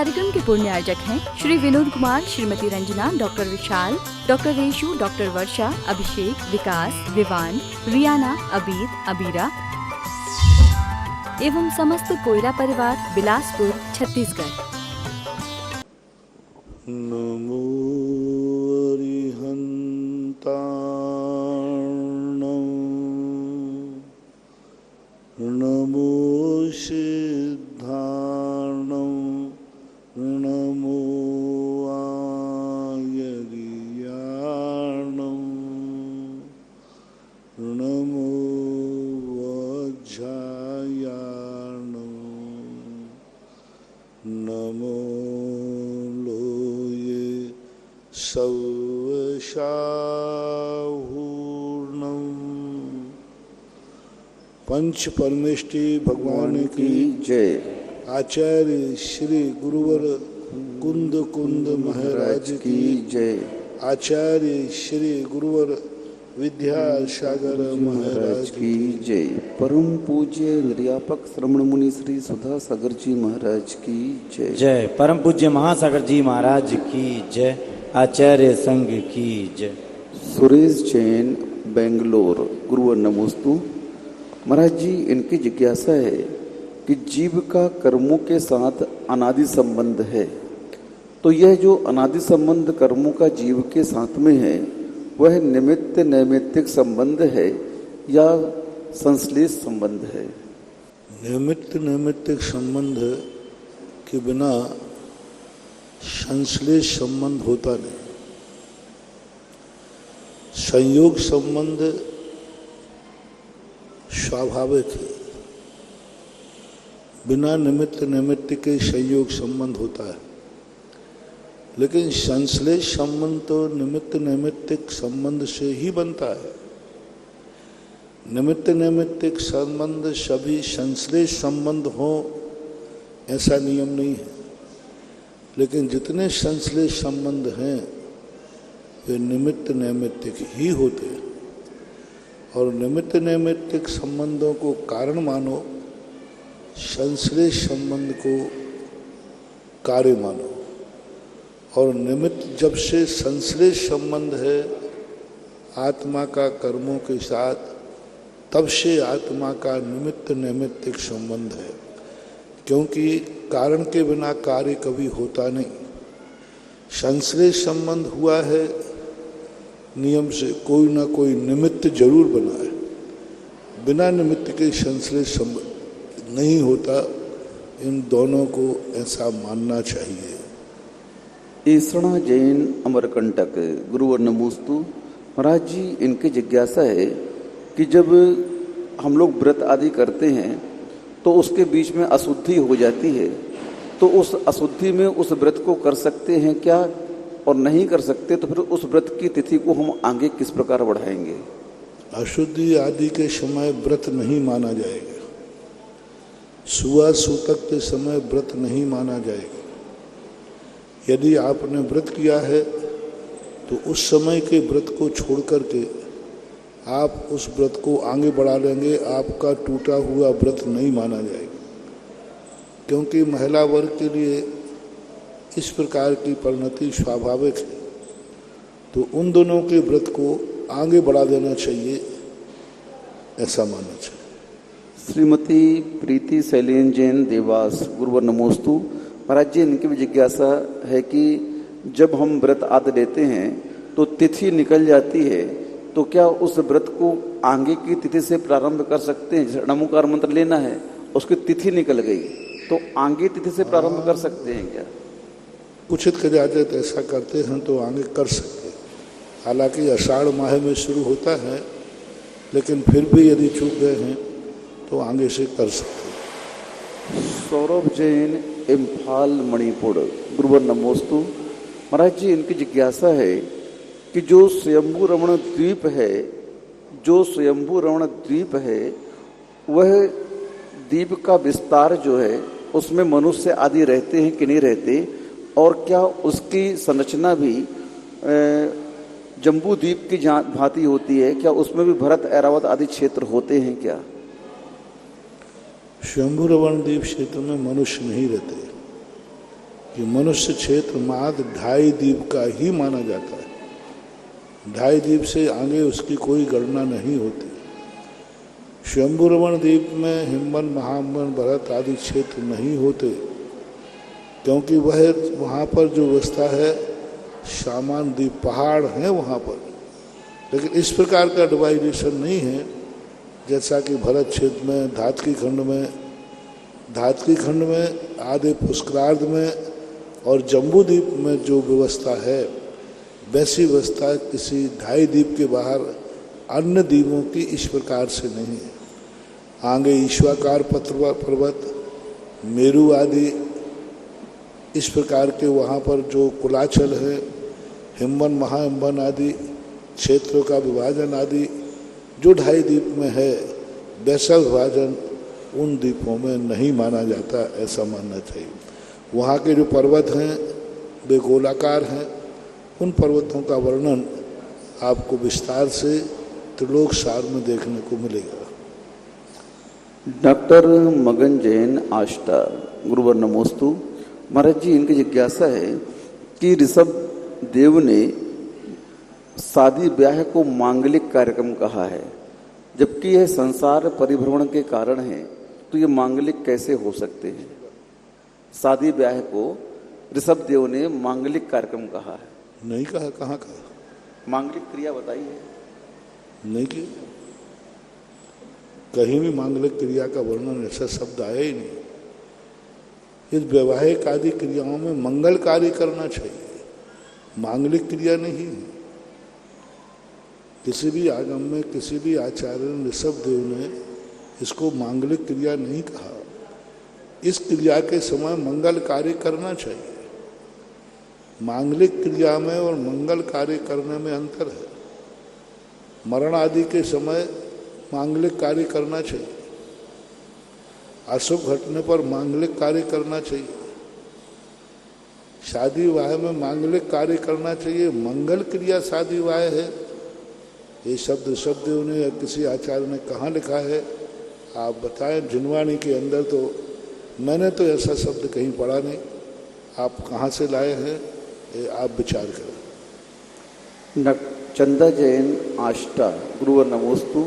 कार्यक्रम के पूर्ण आयोजक हैं श्री विनोद कुमार, श्रीमती रंजना, डॉक्टर विशाल, डॉक्टर रेशु, डॉक्टर वर्षा, अभिषेक, विकास, विवान, रियाना, अबीद, अबीरा एवं समस्त कोयरा परिवार, बिलासपुर, छत्तीसगढ़। नमो नमो सिद्धार्णं, नमो आयर्याणं, नमो वज्रायाणं, नमो लोये सवशाहूर्णं। पंच परमेष्टि भगवान की जय। आचार्य श्री गुरुवर कुंद कुंद महाराज की जय। आचार्य श्री गुरुवर विद्यासागर महाराज की जय। परम पूज्य निर्यापक श्रमण मुनि श्री सुधा सागर जी महाराज की जय। जय। परम पूज्य महासागर जी महाराज की जय। आचार्य संघ की जय। सुरेश जैन, बेंगलोर। गुरुवर नमोस्तु। महाराज जी, इनकी जिज्ञासा है कि जीव का कर्मों के साथ अनादि संबंध है, तो यह जो अनादि संबंध कर्मों का जीव के साथ में है वह निमित्त नैमित्तिक संबंध है या संश्लेष संबंध है? निमित्त नैमित्तिक संबंध के बिना संश्लेष संबंध होता नहीं। संयोग संबंध स्वाभाविक है, बिना निमित्त नैमित्त के संयोग संबंध होता है, लेकिन संश्लेष संबंध तो निमित्त नैमित्तिक संबंध से ही बनता है। निमित्त नैमित्तिक संबंध सभी संश्लेष संबंध हो ऐसा नियम नहीं है, लेकिन जितने संश्लेष संबंध हैं वे निमित्त नैमित्तिक ही होते हैं। और निमित्त नैमित्तिक संबंधों को कारण मानो, संश्लेष संबंध को कार्य मानो। और निमित्त जब से संश्लेष संबंध है आत्मा का कर्मों के साथ, तब से आत्मा का निमित्त नैमित्तिक संबंध है, क्योंकि कारण के बिना कार्य कभी होता नहीं। संश्लेष संबंध हुआ है नियम से, कोई ना कोई निमित्त जरूर बना है। बिना निमित्त के संश्लेष संबंध नहीं होता। इन दोनों को ऐसा मानना चाहिए। ईसणा जैन, अमरकंटक। गुरुवर नमोस्तु। महाराज जी, इनकी जिज्ञासा है कि जब हम लोग व्रत आदि करते हैं तो उसके बीच में अशुद्धि हो जाती है, तो उस अशुद्धि में उस व्रत को कर सकते हैं क्या, और नहीं कर सकते तो फिर उस व्रत की तिथि को हम आगे किस प्रकार बढ़ाएंगे? अशुद्धि आदि के समय व्रत नहीं माना जाएगा। सुआ सूतक के समय व्रत नहीं माना जाएगा। यदि आपने व्रत किया है तो उस समय के व्रत को छोड़ करके आप उस व्रत को आगे बढ़ा लेंगे, आपका टूटा हुआ व्रत नहीं माना जाएगा। क्योंकि महिला वर्ग के लिए इस प्रकार की परिणति स्वाभाविक है, तो उन दोनों के व्रत को आगे बढ़ा देना चाहिए, ऐसा मानना चाहिए। श्रीमती प्रीति शैलेन जैन, देवास। गुरुवर नमोस्तु। महाराज जी, इनकी भी जिज्ञासा है कि जब हम व्रत आदि लेते हैं तो तिथि निकल जाती है, तो क्या उस व्रत को आगे की तिथि से प्रारंभ कर सकते हैं? जैसे नमोकार मंत्र लेना है, उसकी तिथि निकल गई तो आगे तिथि से प्रारंभ कर सकते हैं क्या? उचित कदाचित तो ऐसा करते हैं तो आगे कर सकते हैं। हालांकि आषाढ़ माह में शुरू होता है, लेकिन फिर भी यदि चूक गए हैं तो आगे से कर सकते हैं। सौरभ जैन, इम्फाल, मणिपुर। गुरुवर नमोस्तु। महाराज जी, इनकी जिज्ञासा है कि जो स्वयंभू रमण द्वीप है, वह द्वीप का विस्तार जो है उसमें मनुष्य आदि रहते हैं कि नहीं रहते, और क्या उसकी संरचना भी जम्बू द्वीप की भांति होती है? क्या उसमें भी भरत, ऐरावत आदि क्षेत्र होते हैं क्या? शंभु रमण द्वीप क्षेत्र में मनुष्य नहीं रहते, कि मनुष्य क्षेत्र मात्र 2.5 दीप का ही माना जाता है। 2.5 दीप से आगे उसकी कोई गणना नहीं होती। स्वयंभू द्वीप में हिमवन, महावन, भरत आदि क्षेत्र नहीं होते, क्योंकि वह वहाँ पर जो व्यवस्था है सामान्य द्वीप, पहाड़ हैं वहाँ पर, लेकिन इस प्रकार का डिवाइडेशन नहीं है जैसा कि भरत क्षेत्र में, धातकी खंड में, आधे पुष्करार्ध में और जम्बू द्वीप में जो व्यवस्था है, वैसी व्यवस्था किसी 2.5 द्वीप के बाहर अन्य द्वीपों की इस प्रकार से नहीं है। आगे ईश्वाकार पर्वत, मेरू आदि इस प्रकार के वहाँ पर जो कुलाचल है, हिमवन, महाहिमवन आदि क्षेत्रों का विभाजन आदि जो 2.5 द्वीप में है, वैसा विभाजन उन द्वीपों में नहीं माना जाता, ऐसा मानना चाहिए। वहाँ के जो पर्वत हैं वे गोलाकार हैं। उन पर्वतों का वर्णन आपको विस्तार से त्रिलोक सार में देखने को मिलेगा। डॉक्टर मगन जैन आष्टा, गुरुवर नमोस्तु। महाराज जी, इनकी जिज्ञासा है कि ऋषभ देव ने शादी ब्याह को मांगलिक कार्यक्रम कहा है, जबकि यह संसार परिभ्रमण के कारण है, तो ये मांगलिक कैसे हो सकते हैं? शादी ब्याह को ऋषभ देव ने मांगलिक कार्यक्रम कहा है। नहीं कहा, कहाँ कहा? मांगलिक क्रिया बताइए। नहीं की, कहीं भी मांगलिक क्रिया का वर्णन ऐसा शब्द आया ही नहीं। इस वैवाहिक आदि क्रियाओं में मंगल कार्य करना चाहिए, मांगलिक क्रिया नहीं। किसी भी आगम में, किसी भी आचार्य ऋषभ देव ने इसको मांगलिक क्रिया नहीं कहा। इस क्रिया के समय मंगल कार्य करना चाहिए। मांगलिक क्रिया में और मंगल कार्य करने में अंतर है। मरण आदि के समय मांगलिक कार्य करना चाहिए, अशुभ घटने पर मांगलिक कार्य करना चाहिए, शादी विवाह में मांगलिक कार्य करना चाहिए। मंगल क्रिया शादी विवाह है, ये शब्द ऋषभदेव ने या किसी आचार्य ने कहाँ लिखा है? आप बताएं। जिनवाणी के अंदर तो मैंने तो ऐसा शब्द कहीं पढ़ा नहीं। आप कहाँ से लाए हैं, ये आप विचार करें। चंदा जैन आष्टा, गुरुवर नमोस्तु।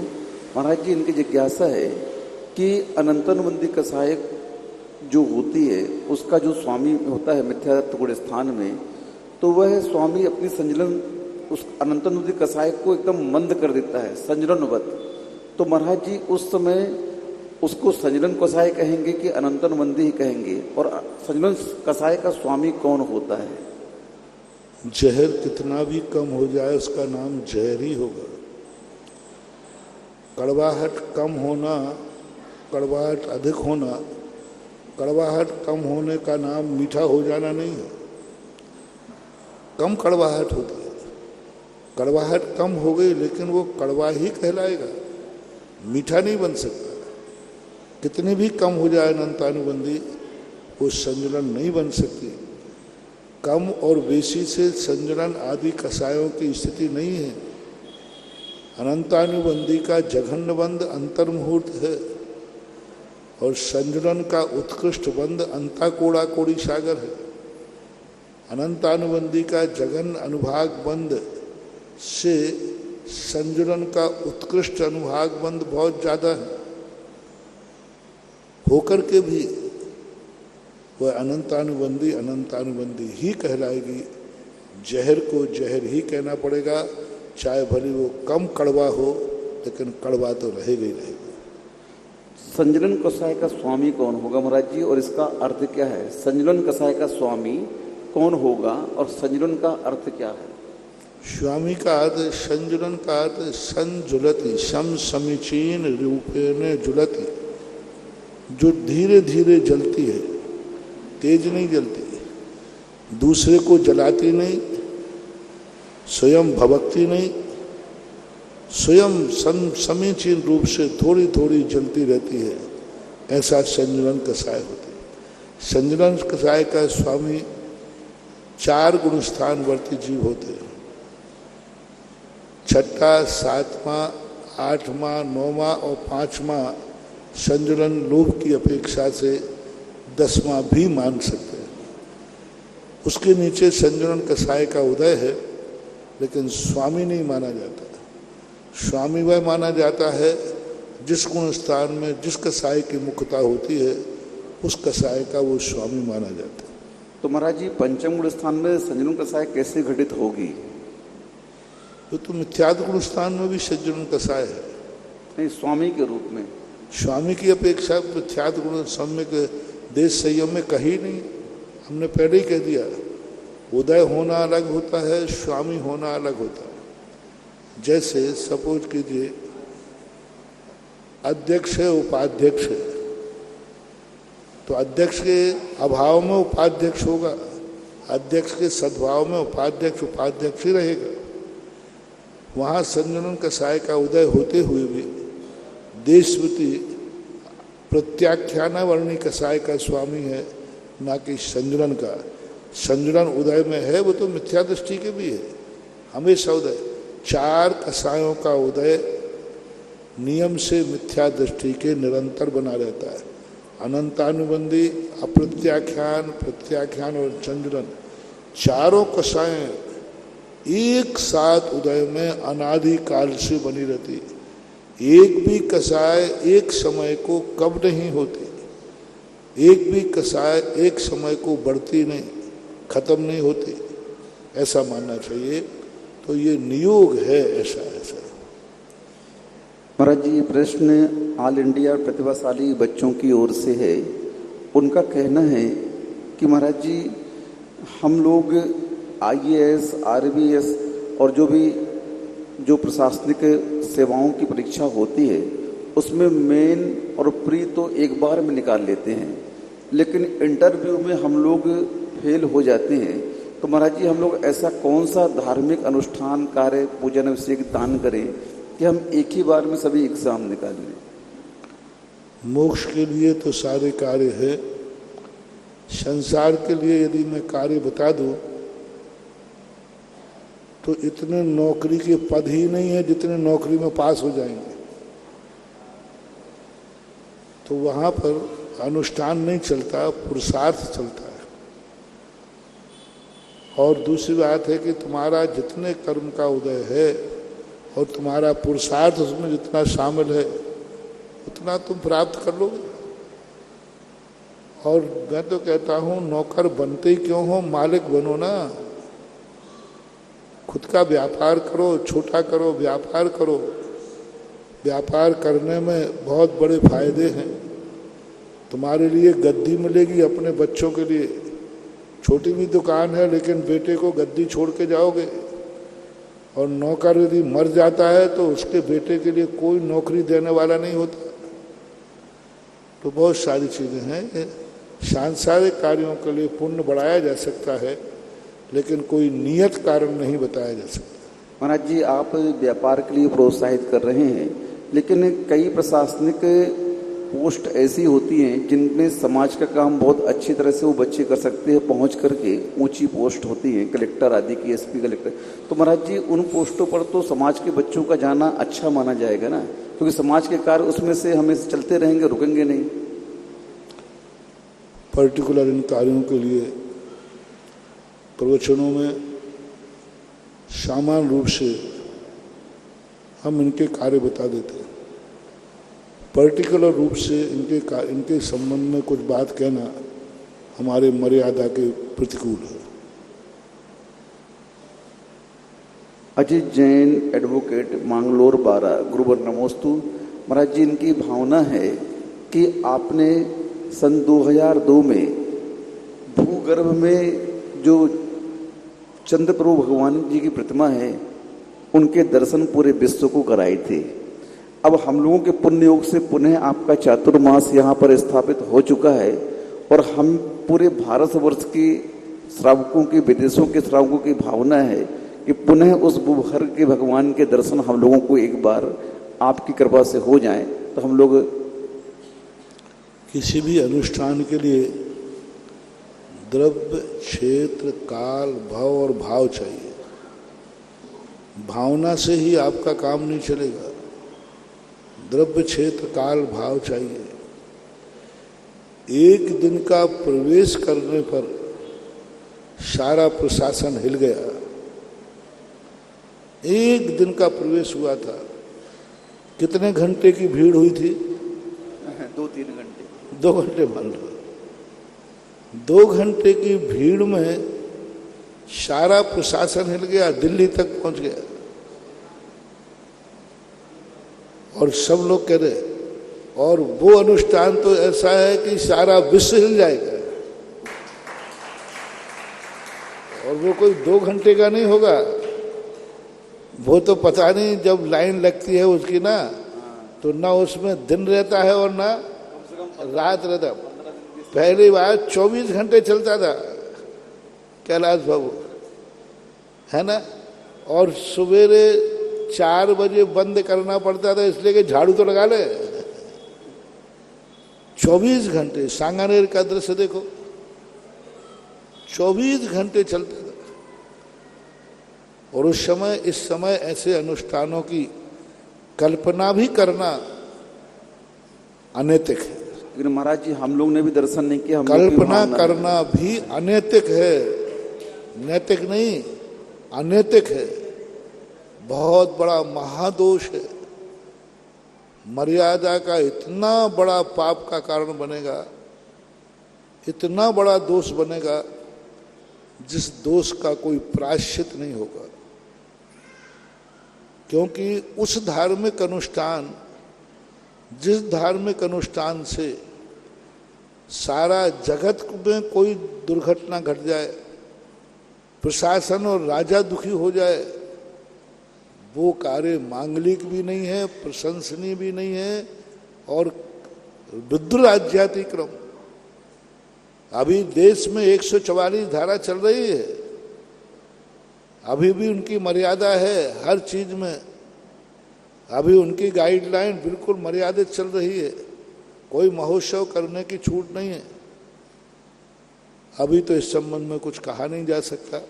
महाराज जी, इनकी जिज्ञासा है कि अनंतानुबंधी कसाय जो होती है, उसका जो स्वामी होता है मिथ्यात्व गुण स्थान में, तो वह स्वामी अपनी संजलन उस अनंतानुबंधी कसाय को एकदम मंद कर देता है, संजलनवत। तो महाराज जी, उस समय उसको संजलन कसाय कहेंगे कि अनंतानुबंधी ही कहेंगे? और संजलन कसाय का स्वामी कौन होता है? जहर कितना भी कम हो जाए उसका नाम जहर ही होगा। कड़वाहट कम होना, कड़वाहट अधिक होना, कड़वाहट कम होने का नाम मीठा हो जाना नहीं है। कम कड़वाहट होती है, कड़वाहट कम हो गई लेकिन वो कड़वा ही कहलाएगा, मीठा नहीं बन सकता। कितनी भी कम हो जाए अनंतानुबंधी, वो संजलन नहीं बन सकती। कम और बेशी से संजलन आदि कसायों की स्थिति नहीं है। अनंतानुबंधी का जघन्य बंध अंतर्मुहूर्त है और संजलन का उत्कृष्ट बंध अंताकोड़ा कोड़ी सागर है। अनंतानुबंधी का जघन्य अनुभाग बंध से संजलन का उत्कृष्ट अनुभाग बंध बहुत ज्यादा है। होकर के भी वह अनंतानुबंधी अनंतानुबंधी ही कहलाएगी। जहर को जहर ही कहना पड़ेगा, चाहे भले वो कम कड़वा हो, लेकिन कड़वा तो रहेगा ही रहेगा। संजलन कसाय का स्वामी कौन होगा महाराज जी, और इसका अर्थ क्या है? संजलन कसाय का स्वामी कौन होगा और संजलन का अर्थ क्या है? स्वामी का अर्थ, संजलन का अर्थ संजुलति, सम समीचीन रूपेण जुलति, जो धीरे धीरे जलती है, तेज नहीं जलती, दूसरे को जलाती नहीं, स्वयं भभकती नहीं, स्वयं समीचीन रूप से थोड़ी थोड़ी जलती रहती है। ऐसा संजलन कसाय होती है। संजलन कसाय का स्वामी 4 गुण स्थानवर्ती जीव होते हैं। 6वां, 7वां, 8वां, 9वां और 5वां संजलन लोभ की अपेक्षा से 10वां भी मान सकते हैं। उसके नीचे संजनन कसाय का उदय है, लेकिन स्वामी नहीं माना जाता। स्वामी वह माना जाता है जिस गुण स्थान में जिस कसाय की मुख्यता होती है, उस कसाय का वो स्वामी माना जाता है। तो महाराज जी पंचम गुण स्थान में संजनन कसाय कैसे घटित होगी? तो मिथ्यात्व गुण स्थान में भी संजनन कसाय है। नहीं, स्वामी के रूप में। स्वामी की अपेक्षा मिथ्यात्व गुण सम्यक देश संयम में कहीं नहीं। हमने पहले ही कह दिया, उदय होना अलग होता है, स्वामी होना अलग होता है। जैसे सपोज कीजिए अध्यक्ष है, उपाध्यक्ष है, तो अध्यक्ष के अभाव में उपाध्यक्ष होगा, अध्यक्ष के सद्भाव में उपाध्यक्ष उपाध्यक्ष ही रहेगा। वहाँ संजनन कसाय का उदय होते हुए भी देशवती प्रत्याख्यानावर्णी कसाय का स्वामी है, ना कि संजनन का। संजनन उदय में है, वो तो मिथ्या दृष्टि के भी है, हमेशा उदय। 4 कसायों का उदय नियम से मिथ्या दृष्टि के निरंतर बना रहता है। अनंतानुबंधी, अप्रत्याख्यान, प्रत्याख्यान और संजनन, चारों कसाएं एक साथ उदय में अनादि काल से बनी रहती है। एक भी कसाय एक समय को कब नहीं होती, एक भी कसाय एक समय को बढ़ती नहीं, खत्म नहीं होती, ऐसा मानना चाहिए। तो ये नियोग है, ऐसा महाराज जी, ये प्रश्न ऑल इंडिया प्रतिभाशाली बच्चों की ओर से है। उनका कहना है कि महाराज जी, हम लोग IAS, RBS और जो प्रशासनिक सेवाओं की परीक्षा होती है, उसमें मेन और प्री तो एक बार में निकाल लेते हैं, लेकिन इंटरव्यू में हम लोग फेल हो जाते हैं। तो महाराज जी, हम लोग ऐसा कौन सा धार्मिक अनुष्ठान, कार्य, पूजन, अभिषेक, दान करें कि हम एक ही बार में सभी एग्जाम निकाल लें? मोक्ष के लिए तो सारे कार्य है। संसार के लिए यदि मैं कार्य बता दूं तो इतने नौकरी के पद ही नहीं है जितने नौकरी में पास हो जाएंगे। तो वहां पर अनुष्ठान नहीं चलता, पुरुषार्थ चलता है। और दूसरी बात है कि तुम्हारा जितने कर्म का उदय है और तुम्हारा पुरुषार्थ उसमें जितना शामिल है, उतना तुम प्राप्त कर लोगे। और मैं तो कहता हूं, नौकर बनते ही क्यों हो, मालिक बनो ना। खुद का व्यापार करो, छोटा करो, व्यापार करो। व्यापार करने में बहुत बड़े फायदे हैं। तुम्हारे लिए गद्दी मिलेगी अपने बच्चों के लिए। छोटी भी दुकान है, लेकिन बेटे को गद्दी छोड़ के जाओगे। और नौकर यदि मर जाता है तो उसके बेटे के लिए कोई नौकरी देने वाला नहीं होता। तो बहुत सारी चीज़ें हैं। सांसारिक कार्यों के लिए पुण्य बढ़ाया जा सकता है, लेकिन कोई नियत कारण नहीं बताया जा सकता। महाराज जी, आप व्यापार के लिए प्रोत्साहित कर रहे हैं, लेकिन कई प्रशासनिक पोस्ट ऐसी होती हैं जिनमें समाज का काम बहुत अच्छी तरह से वो बच्चे कर सकते हैं, पहुंच करके ऊंची पोस्ट होती है, कलेक्टर आदि की, SP कलेक्टर। तो महाराज जी, उन पोस्टों पर तो समाज के बच्चों का जाना अच्छा माना जाएगा ना, क्योंकि समाज के कार्य उसमें से हमें चलते रहेंगे, रुकेंगे नहीं। पर्टिकुलर इन कार्यों के लिए प्रवचनों में सामान्य रूप से हम इनके कार्य बता देते हैं। पर्टिकुलर रूप से इनके संबंध में कुछ बात कहना हमारे मर्यादा के प्रतिकूल है। अजीत जैन, एडवोकेट, मंगलोर 12, गुरुवर नमोस्तु। महाराज जी, इनकी भावना है कि आपने सन 2002 में भूगर्भ में जो चंद्रप्रभु भगवान जी की प्रतिमा है, उनके दर्शन पूरे विश्व को कराए थे। अब हम लोगों के पुण्य योग से पुनः आपका चातुर्मास यहाँ पर स्थापित हो चुका है, और हम पूरे भारतवर्ष के श्रावकों की, विदेशों के श्रावकों की भावना है कि पुनः उस भूगर्भ के भगवान के दर्शन हम लोगों को एक बार आपकी कृपा से हो जाए। तो हम लोग किसी भी अनुष्ठान के लिए द्रव्य, क्षेत्र, काल, भव और भाव चाहिए। भावना से ही आपका काम नहीं चलेगा। द्रव्य, क्षेत्र, काल, भाव चाहिए। एक दिन का प्रवेश करने पर सारा प्रशासन हिल गया। एक दिन का प्रवेश हुआ था, कितने घंटे की भीड़ हुई थी? 2-3 घंटे। 2 घंटे मान लो। 2 घंटे की भीड़ में सारा प्रशासन हिल गया, दिल्ली तक पहुंच गया। और सब लोग कह रहे, और वो अनुष्ठान तो ऐसा है कि सारा विश्व हिल जाएगा। और वो कोई 2 घंटे का नहीं होगा, वो तो पता नहीं जब लाइन लगती है उसकी ना, तो ना उसमें दिन रहता है और ना रात रहता। पहली बार 24 घंटे चलता था कैलाश बाबू, है ना। और सवेरे 4 बजे बंद करना पड़ता था, इसलिए कि झाड़ू तो लगा ले। 24 घंटे सांगानेर का दृश्य देखो, 24 घंटे चलता था। और उस समय, इस समय ऐसे अनुष्ठानों की कल्पना भी करना अनैतिक है। लेकिन महाराज जी हम लोग ने भी दर्शन नहीं किया, कल्पना करना भी अनैतिक है, नैतिक नहीं, अनैतिक है। बहुत बड़ा महादोष है। मर्यादा का इतना बड़ा पाप का कारण बनेगा, इतना बड़ा दोष बनेगा, जिस दोष का कोई प्रायश्चित नहीं होगा। क्योंकि उस धार्मिक अनुष्ठान, जिस धार्मिक अनुष्ठान से सारा जगत में कोई दुर्घटना घट जाए, प्रशासन और राजा दुखी हो जाए, वो कार्य मांगलिक भी नहीं है, प्रशंसनीय भी नहीं है और रुद्र राज्यातिक्रम। अभी देश में 144 धारा चल रही है, अभी भी उनकी मर्यादा है हर चीज में। अभी उनकी गाइडलाइन बिल्कुल मर्यादित चल रही है, कोई महोत्सव करने की छूट नहीं है। अभी तो इस संबंध में कुछ कहा नहीं जा सकता।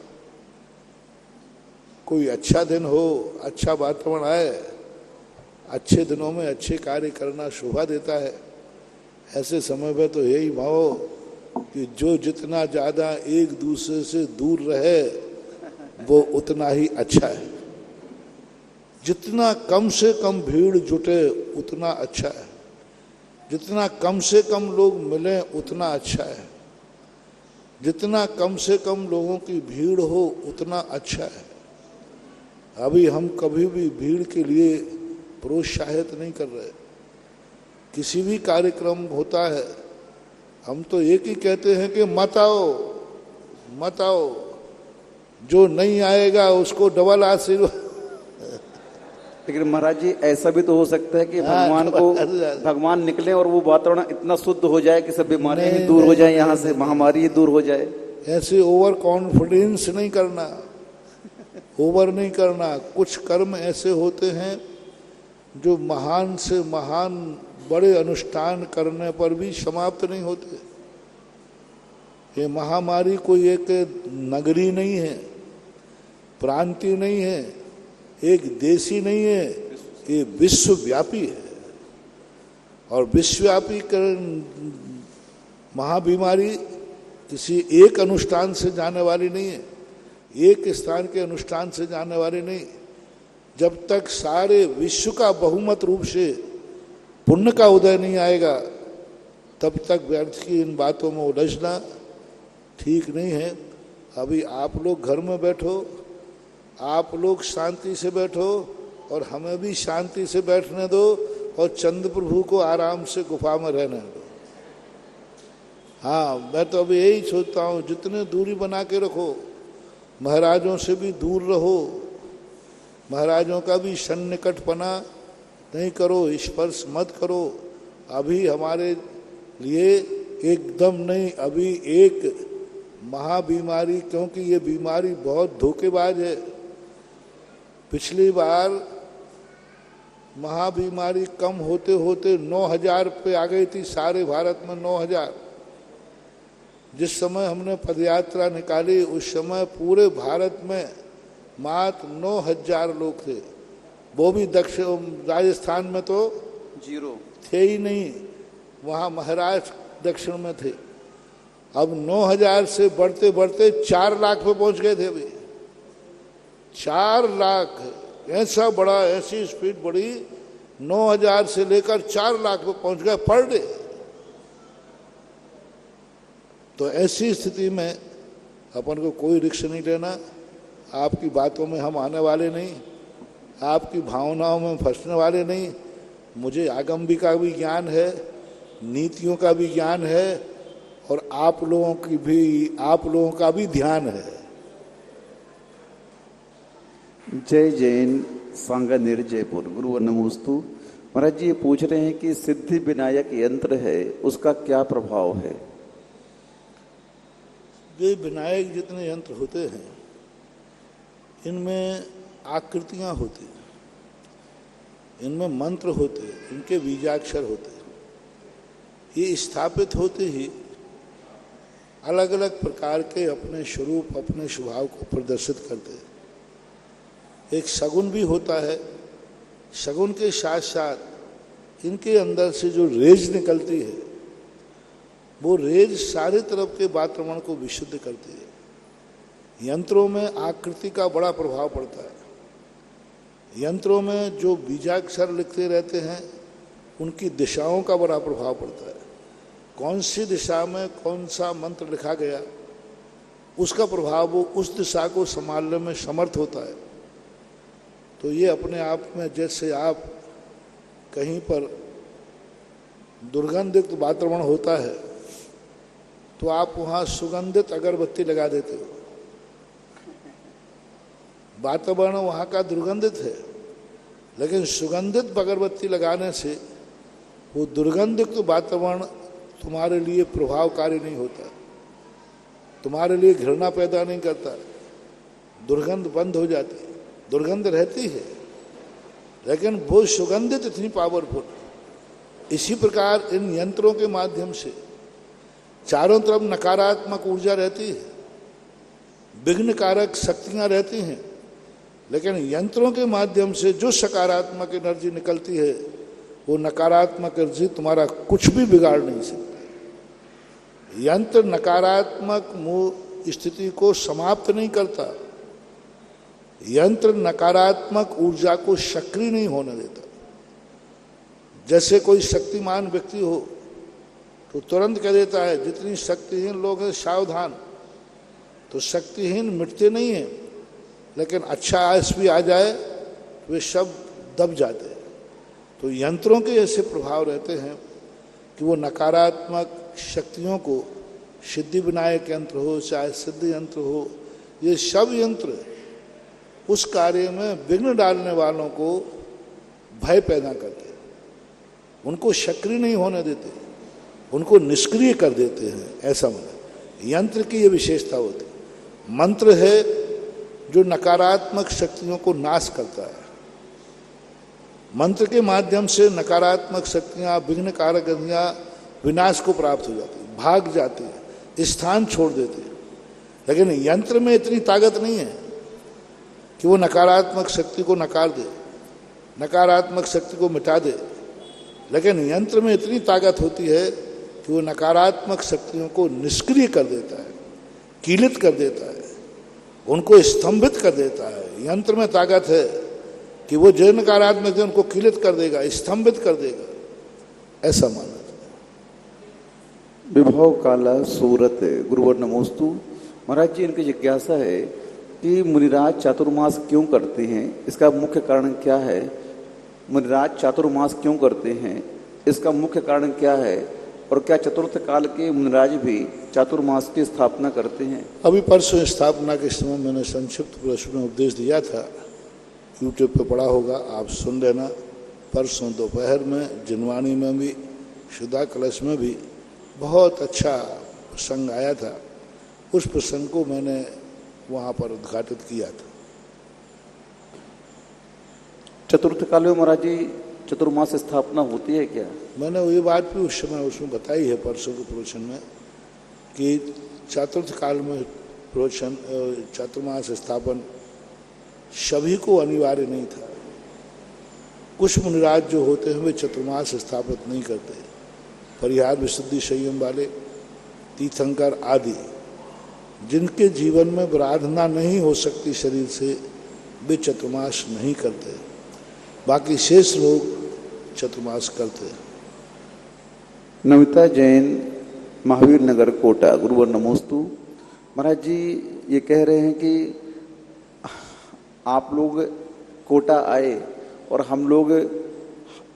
कोई अच्छा दिन हो, अच्छा वातावरण आए, अच्छे दिनों में अच्छे कार्य करना शोभा देता है। ऐसे समय में तो यही भाव कि जो जितना ज्यादा एक दूसरे से दूर रहे वो उतना ही अच्छा है। जितना कम से कम भीड़ जुटे उतना अच्छा है, जितना कम से कम लोग मिले उतना अच्छा है, जितना कम से कम लोगों की भीड़ हो उतना अच्छा है। अभी हम कभी भी भीड़ के लिए प्रोत्साहित नहीं कर रहे। किसी भी कार्यक्रम होता है हम तो एक ही कहते हैं कि मत आओ, मत आओ, जो नहीं आएगा उसको डबल आशीर्वाद। लेकिन महाराज जी ऐसा भी तो हो सकता है कि भगवान निकले और वो वातावरण इतना शुद्ध हो जाए कि सब बीमारियां ही दूर हो जाए, यहाँ से महामारी ही दूर हो जाए। ऐसे ओवर कॉन्फिडेंस नहीं करना, ओवर नहीं करना। कुछ कर्म ऐसे होते हैं जो महान से महान बड़े अनुष्ठान करने पर भी समाप्त नहीं होते। ये महामारी कोई एक नगरी नहीं है, प्रांतीय नहीं है, एक देशी नहीं है, ये विश्वव्यापी है। और विश्वव्यापी महाबीमारी किसी एक अनुष्ठान से जाने वाली नहीं है, एक स्थान के अनुष्ठान से जाने वाली नहीं। जब तक सारे विश्व का बहुमत रूप से पुण्य का उदय नहीं आएगा, तब तक व्यर्थ की इन बातों में उलझना ठीक नहीं है। अभी आप लोग घर में बैठो, आप लोग शांति से बैठो और हमें भी शांति से बैठने दो और चंद प्रभु को आराम से गुफा में रहने दो। हाँ, मैं तो अभी यही सोचता हूँ, जितने दूरी बना के रखो, महाराजों से भी दूर रहो, महाराजों का भी सन्निकटपना नहीं करो, स्पर्श मत करो। अभी हमारे लिए एकदम नहीं, अभी एक महाबीमारी, क्योंकि ये बीमारी बहुत धोखेबाज है। पिछली बार महाबीमारी कम होते होते 9,000 पे आ गई थी, सारे भारत में 9,000। जिस समय हमने पदयात्रा निकाली उस समय पूरे भारत में मात्र 9,000 लोग थे, वो भी दक्षिण राजस्थान में तो 0 थे ही नहीं, वहाँ महाराष्ट्र दक्षिण में थे। अब 9,000 से बढ़ते बढ़ते 4 लाख पे पहुंच गए थे अभी। 4 लाख, ऐसा बड़ा, ऐसी स्पीड बढ़ी, 9,000 से लेकर 4 लाख पे पहुंच गए पर डे। तो ऐसी स्थिति में अपन को कोई रिस्क नहीं लेना। आपकी बातों में हम आने वाले नहीं, आपकी भावनाओं में फंसने वाले नहीं। मुझे आगम्बी का भी ज्ञान है, नीतियों का भी ज्ञान है, और आप लोगों का भी ध्यान है। जय जैन सांगानेर जयपुर। गुरुवर नमोस्तु। महाराज जी ये पूछ रहे हैं कि सिद्धि विनायक यंत्र है, उसका क्या प्रभाव है? ये विनायक जितने यंत्र होते हैं इनमें आकृतियां होती हैं, इनमें मंत्र होते हैं, इनके बीजाक्षर होते हैं। ये स्थापित होते ही अलग अलग प्रकार के अपने स्वरूप, अपने स्वभाव को प्रदर्शित करते हैं। एक सगुन भी होता है, सगुन के साथ साथ इनके अंदर से जो रेज निकलती है, वो रेज सारे तरफ के वातावरण को विशुद्ध करती है। यंत्रों में आकृति का बड़ा प्रभाव पड़ता है। यंत्रों में जो बीजाक्षर लिखते रहते हैं उनकी दिशाओं का बड़ा प्रभाव पड़ता है। कौन सी दिशा में कौन सा मंत्र लिखा गया, उसका प्रभाव वो उस दिशा को संभालने में समर्थ होता है। तो ये अपने आप में, जैसे आप कहीं पर दुर्गंधित वातावरण होता है तो आप वहाँ सुगंधित अगरबत्ती लगा देते हो। वातावरण वहाँ का दुर्गंधित है, लेकिन सुगंधित अगरबत्ती लगाने से वो दुर्गंधित वातावरण तुम्हारे लिए प्रभावकारी नहीं होता, तुम्हारे लिए घृणा पैदा नहीं करता, दुर्गंध बंद हो जाती है। दुर्गंध रहती है लेकिन वो सुगंधित इतनी पावरफुल। इसी प्रकार इन यंत्रों के माध्यम से चारों तरफ नकारात्मक ऊर्जा रहती है, विघ्नकारक शक्तियां रहती हैं, लेकिन यंत्रों के माध्यम से जो सकारात्मक एनर्जी निकलती है, वो नकारात्मक एनर्जी तुम्हारा कुछ भी बिगाड़ नहीं सकती। यंत्र नकारात्मक स्थिति को समाप्त नहीं करता, यंत्र नकारात्मक ऊर्जा को सक्रिय नहीं होने देता। जैसे कोई शक्तिमान व्यक्ति हो तो तुरंत कह देता है जितनी शक्तिहीन लोग हैं सावधान। तो शक्तिहीन मिटते नहीं हैं, लेकिन अच्छा आयस भी आ जाए तो वे सब दब जाते हैं। तो यंत्रों के ऐसे प्रभाव रहते हैं कि वो नकारात्मक शक्तियों को, सिद्धि विनायक यंत्र हो चाहे सिद्ध यंत्र हो, ये सब यंत्र उस कार्य में विघ्न डालने वालों को भय पैदा करते हैं, उनको सक्रिय नहीं होने देते, उनको निष्क्रिय कर देते हैं। ऐसा मतलब यंत्र की ये विशेषता होती है। मंत्र है जो नकारात्मक शक्तियों को नाश करता है। मंत्र के माध्यम से नकारात्मक शक्तियां, विघ्न कारक विनाश को प्राप्त हो जाती है, भाग जाती है, स्थान छोड़ देती है। लेकिन यंत्र में इतनी ताकत नहीं है कि वो नकारात्मक शक्ति को नकार दे, नकारात्मक शक्ति को मिटा दे। लेकिन यंत्र में इतनी ताकत होती है कि वो नकारात्मक शक्तियों को निष्क्रिय कर देता है, कीलित कर देता है, उनको स्तंभित कर देता है। यंत्र में ताकत है कि वो जो नकारात्मक है उनको कीलित कर देगा, स्तंभित कर देगा। ऐसा माना विभव काला सूरत। गुरुवर नमोस्तु। महाराज जी इनकी जिज्ञासा है कि मुनिराज चातुर्मास क्यों करते हैं, इसका मुख्य कारण क्या है? मुनिराज चातुर्मास क्यों करते हैं, इसका मुख्य कारण क्या है? और क्या चतुर्थ काल के मुनिराज भी चातुर्मास की स्थापना करते हैं? अभी परसों स्थापना के समय मैंने संक्षिप्त प्रश्न उपदेश दिया था, यूट्यूब पे पड़ा होगा, आप सुन लेना। परसों दोपहर में जिनवाणी में भी, शुदा कलश में भी बहुत अच्छा प्रसंग आया था। उस प्रसंग को मैंने वहाँ पर उद्घाटित किया था। चतुर्थ काल में महाराज जी चतुर्मास स्थापना होती है क्या? मैंने ये बात भी उस समय उसमें बताई है परसों के प्रवचन में कि चतुर्थ काल में प्रवचन चातुर्मास स्थापन सभी को अनिवार्य नहीं था। कुछ मुनिराज जो होते हैं वे चतुर्मास स्थापित नहीं करते, परिहार विशुद्धि संयम वाले तीर्थंकर आदि, जिनके जीवन में आराधना नहीं हो सकती शरीर से, वे चतुर्मास नहीं करते। बाकी शेष लोग चतुर्मास करते हैं। नमिता जैन, महावीर नगर, कोटा। गुरुवर नमोस्तु। महाराज जी ये कह रहे हैं कि आप लोग कोटा आए और हम लोग,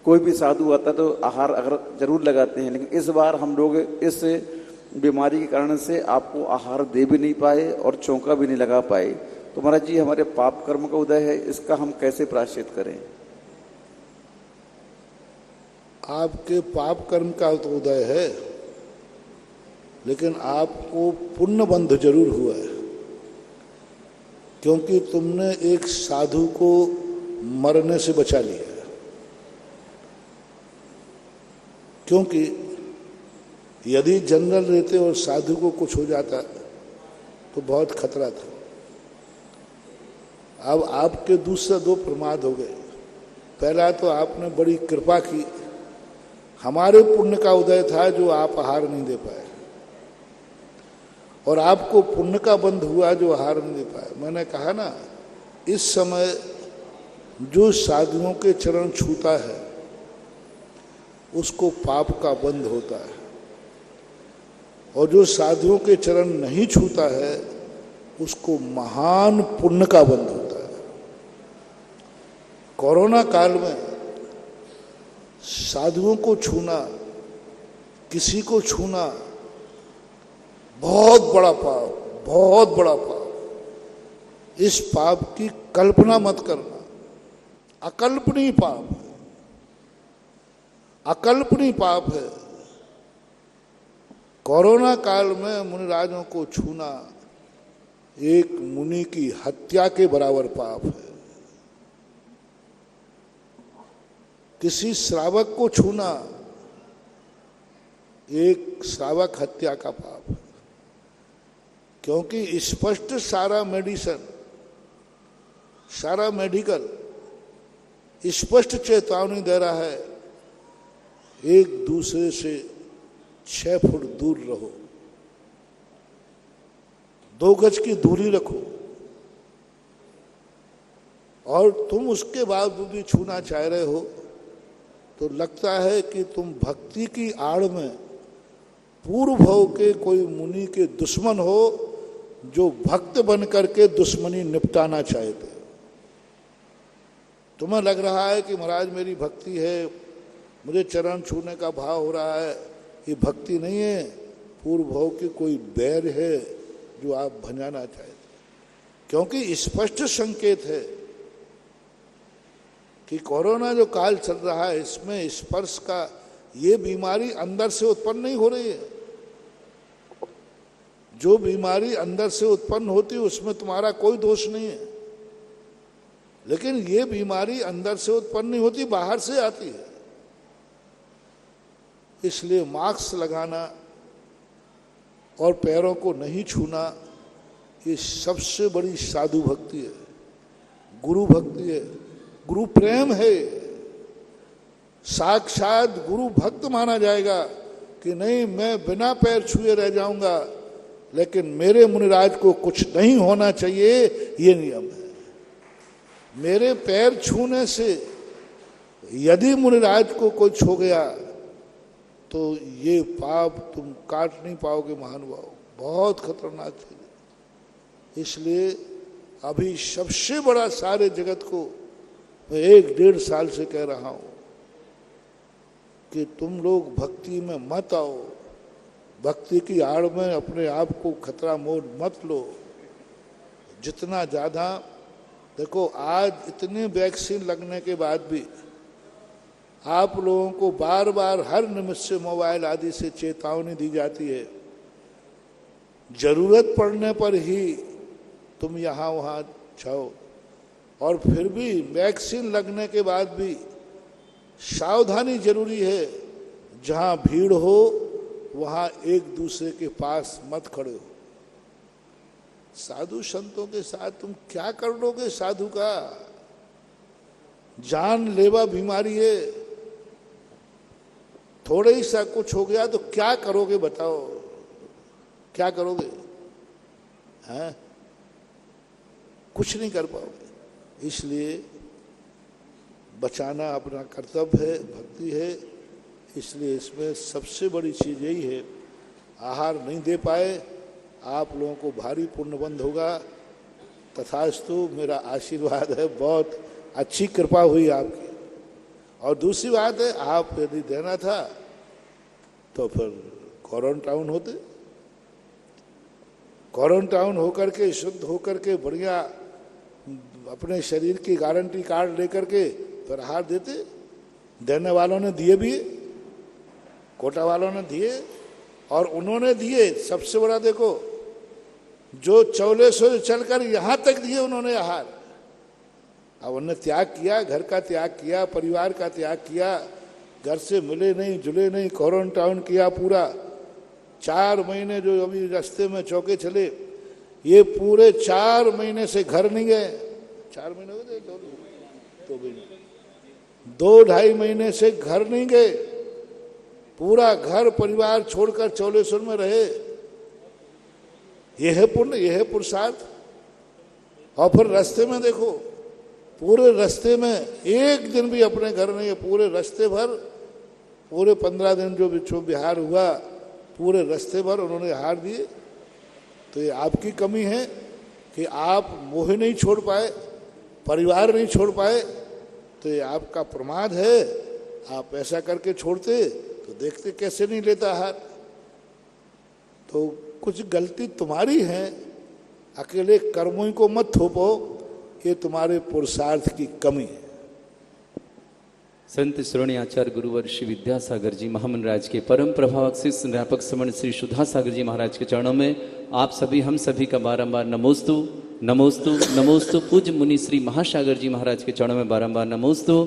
कोई भी साधु आता तो आहार अगर जरूर लगाते हैं, लेकिन इस बार हम लोग इस बीमारी के कारण से आपको आहार दे भी नहीं पाए और चौका भी नहीं लगा पाए। तो महाराज जी हमारे पाप कर्म का उदय है, इसका हम कैसे प्रायश्चित करें? आपके पाप कर्म का तो उदय है, लेकिन आपको पुण्य बंध जरूर हुआ है, क्योंकि तुमने एक साधु को मरने से बचा लिया। क्योंकि यदि जनरल रहते और साधु को कुछ हो जाता तो बहुत खतरा था। अब आपके दूसरे दो प्रमाद हो गए। पहला तो आपने बड़ी कृपा की, हमारे पुण्य का उदय था जो आप आहार नहीं दे पाए, और आपको पुण्य का बंध हुआ जो आहार नहीं दे पाए। मैंने कहा ना, इस समय जो साधुओं के चरण छूता है उसको पाप का बंध होता है, और जो साधुओं के चरण नहीं छूता है उसको महान पुण्य का बंध होता है। कोरोना काल में साधुओं को छूना, किसी को छूना बहुत बड़ा पाप, बहुत बड़ा पाप। इस पाप की कल्पना मत करना, अकल्पनीय पाप है, अकल्पनीय पाप है। कोरोना काल में मुनिराजों को छूना एक मुनि की हत्या के बराबर पाप है। किसी श्रावक को छूना एक श्रावक हत्या का पाप है, क्योंकि स्पष्ट सारा मेडिसिन, सारा मेडिकल स्पष्ट चेतावनी दे रहा है, एक दूसरे से 6 फुट दूर रहो, 2 गज की दूरी रखो, और तुम उसके बावजूद भी छूना चाह रहे हो तो लगता है कि तुम भक्ति की आड़ में पूर्व भाव के कोई मुनि के दुश्मन हो, जो भक्त बन करके दुश्मनी निपटाना चाहते। तुम्हें लग रहा है कि महाराज मेरी भक्ति है, मुझे चरण छूने का भाव हो रहा है, ये भक्ति नहीं है, पूर्व भाव की कोई बैर है जो आप भंजाना चाहते। क्योंकि स्पष्ट संकेत है कि कोरोना जो काल चल रहा है इसमें स्पर्श का, ये बीमारी अंदर से उत्पन्न नहीं हो रही है। जो बीमारी अंदर से उत्पन्न होती है उसमें तुम्हारा कोई दोष नहीं है, लेकिन ये बीमारी अंदर से उत्पन्न नहीं होती, बाहर से आती है। इसलिए मास्क लगाना और पैरों को नहीं छूना ये सबसे बड़ी साधु भक्ति है, गुरु भक्ति है, गुरु प्रेम है। साक्षात गुरु भक्त माना जाएगा कि नहीं मैं बिना पैर छुए रह जाऊंगा, लेकिन मेरे मुनिराज को कुछ नहीं होना चाहिए, ये नियम है। मेरे पैर छूने से यदि मुनिराज को कुछ हो गया तो ये पाप तुम काट नहीं पाओगे महानुभाव, बहुत खतरनाक चीज है। इसलिए अभी सबसे बड़ा सारे जगत को मैं 1-1.5 साल से कह रहा हूं कि तुम लोग भक्ति में मत आओ, भक्ति की आड़ में अपने आप को खतरा मोल मत लो। जितना ज़्यादा देखो, आज इतने वैक्सीन लगने के बाद भी आप लोगों को बार बार हर निमिष से मोबाइल आदि से चेतावनी दी जाती है, जरूरत पड़ने पर ही तुम यहाँ वहाँ जाओ, और फिर भी वैक्सीन लगने के बाद भी सावधानी जरूरी है। जहाँ भीड़ हो वहाँ एक दूसरे के पास मत खड़े हो। साधु संतों के साथ तुम क्या कर लोगे? साधु का जानलेवा बीमारी है, थोड़े ही सा कुछ हो गया तो क्या करोगे बताओ? क्या करोगे? हैं? कुछ नहीं कर पाओगे। इसलिए बचाना अपना कर्तव्य है, भक्ति है। इसलिए इसमें सबसे बड़ी चीज यही है, आहार नहीं दे पाए आप लोगों को भारी पुण्यबंध होगा। तथास्तु मेरा आशीर्वाद है, बहुत अच्छी कृपा हुई आपकी। और दूसरी बात है, आप यदि देना था तो फिर क्वारंटाइन होते, क्वारंटाइन होकर के शुद्ध होकर के बढ़िया अपने शरीर की गारंटी कार्ड लेकर के फिर आहार देते। देने वालों ने दिए भी, कोटा वालों ने दिए, और उन्होंने दिए सबसे बड़ा देखो, जो 1400 चलकर यहां तक दिए उन्होंने आहार। अब उन्होंने त्याग किया, घर का त्याग किया, परिवार का त्याग किया, घर से मिले नहीं जुले नहीं, क्वारंटाइन किया पूरा। 4 महीने जो अभी रास्ते में चौके चले, ये पूरे 4 महीने से घर नहीं गए। 4 महीने हो गए, 2-2.5 महीने से घर नहीं गए। पूरा घर परिवार छोड़कर चौलेश्वर में रहे। यह है पुण्य, यह है पुरुषार्थ। और फिर रास्ते में देखो, पूरे रास्ते में एक दिन भी अपने घर नहीं है। पूरे रास्ते भर, पूरे 15 दिन जो विक्षोभ बिहार हुआ, पूरे रास्ते भर उन्होंने हार दिए। तो ये आपकी कमी है कि आप मोह नहीं छोड़ पाए, परिवार नहीं छोड़ पाए। तो ये आपका प्रमाद है। आप ऐसा करके छोड़ते तो देखते कैसे नहीं लेता हार। तो कुछ गलती तुम्हारी है, अकेले कर्मों को मत थोपो, ये तुम्हारे पुरुषार्थ की कमी है। संत श्रोणी आचार्य गुरुवर श्री विद्यासागर जी महामन राज के परम प्रभावक शिष्य व्यापक समण श्री सुधा सागर जी महाराज के चरणों में आप सभी, हम सभी का बारंबार नमोस्तु नमोस्तु नमोस्तु। पूज्य मुनि श्री महासागर जी महाराज के चरणों में बारंबार नमोस्तु।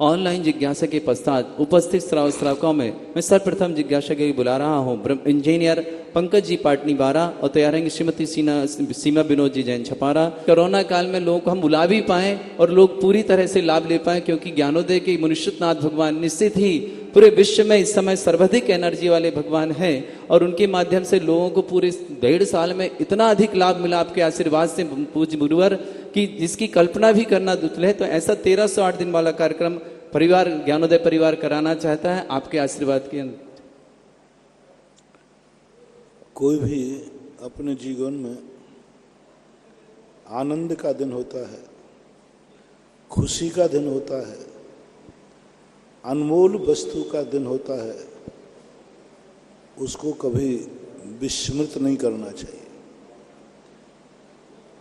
ऑनलाइन जिज्ञासा के पश्चात उपस्थित श्रावकाओं में मैं सर्वप्रथम जिज्ञासा के लिए बुला रहा हूँ इंजीनियर पंकज जी पाटनी बारा और तैयार रहेंगे श्रीमती सीमा विनोद जी जैन छपारा। कोरोना काल में लोगों को हम बुला भी पाएं और लोग पूरी तरह से लाभ ले पाएं, क्योंकि ज्ञानोदय के मुनिश्चितनाथ भगवान निश्चित ही पूरे विश्व में इस समय सर्वाधिक एनर्जी वाले भगवान हैं और उनके माध्यम से लोगों को पूरे 1.5 साल में इतना अधिक लाभ मिला आपके आशीर्वाद से पूज्य गुरुवर कि जिसकी कल्पना भी करना दुर्लभ है। तो ऐसा 1308 दिन वाला कार्यक्रम परिवार ज्ञानोदय परिवार कराना चाहता है आपके आशीर्वाद के। कोई भी अपने जीवन में आनंद का दिन होता है, खुशी का दिन होता है, अनमोल वस्तु का दिन होता है, उसको कभी विस्मृत नहीं करना चाहिए।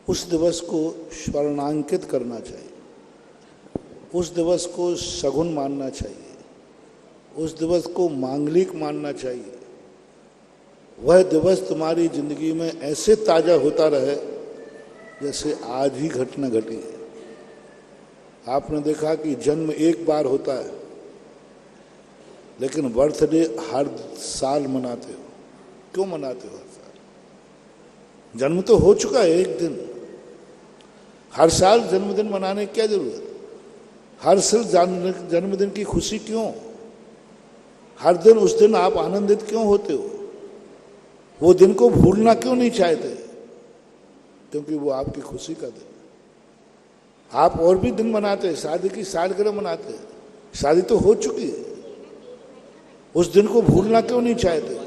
उस दिवस को स्वर्णांकित करना चाहिए, उस दिवस को सगुन मानना चाहिए, उस दिवस को मांगलिक मानना चाहिए। वह दिवस तुम्हारी जिंदगी में ऐसे ताजा होता रहे जैसे आज ही घटना घटी है। आपने देखा कि जन्म एक बार होता है, लेकिन बर्थडे हर साल मनाते हो। क्यों मनाते हो हर साल? जन्म तो हो चुका है एक दिन। हर साल जन्मदिन मनाने की क्या जरूरत? हर साल जन्मदिन की खुशी क्यों? हर दिन उस दिन आप आनंदित क्यों होते हो? वो दिन को भूलना क्यों नहीं चाहते? क्योंकि वो आपकी खुशी का दिन। आप और भी दिन मनाते हैं, शादी की सालगिरह मनाते हैं, शादी तो हो चुकी है, उस दिन को भूलना क्यों नहीं चाहते?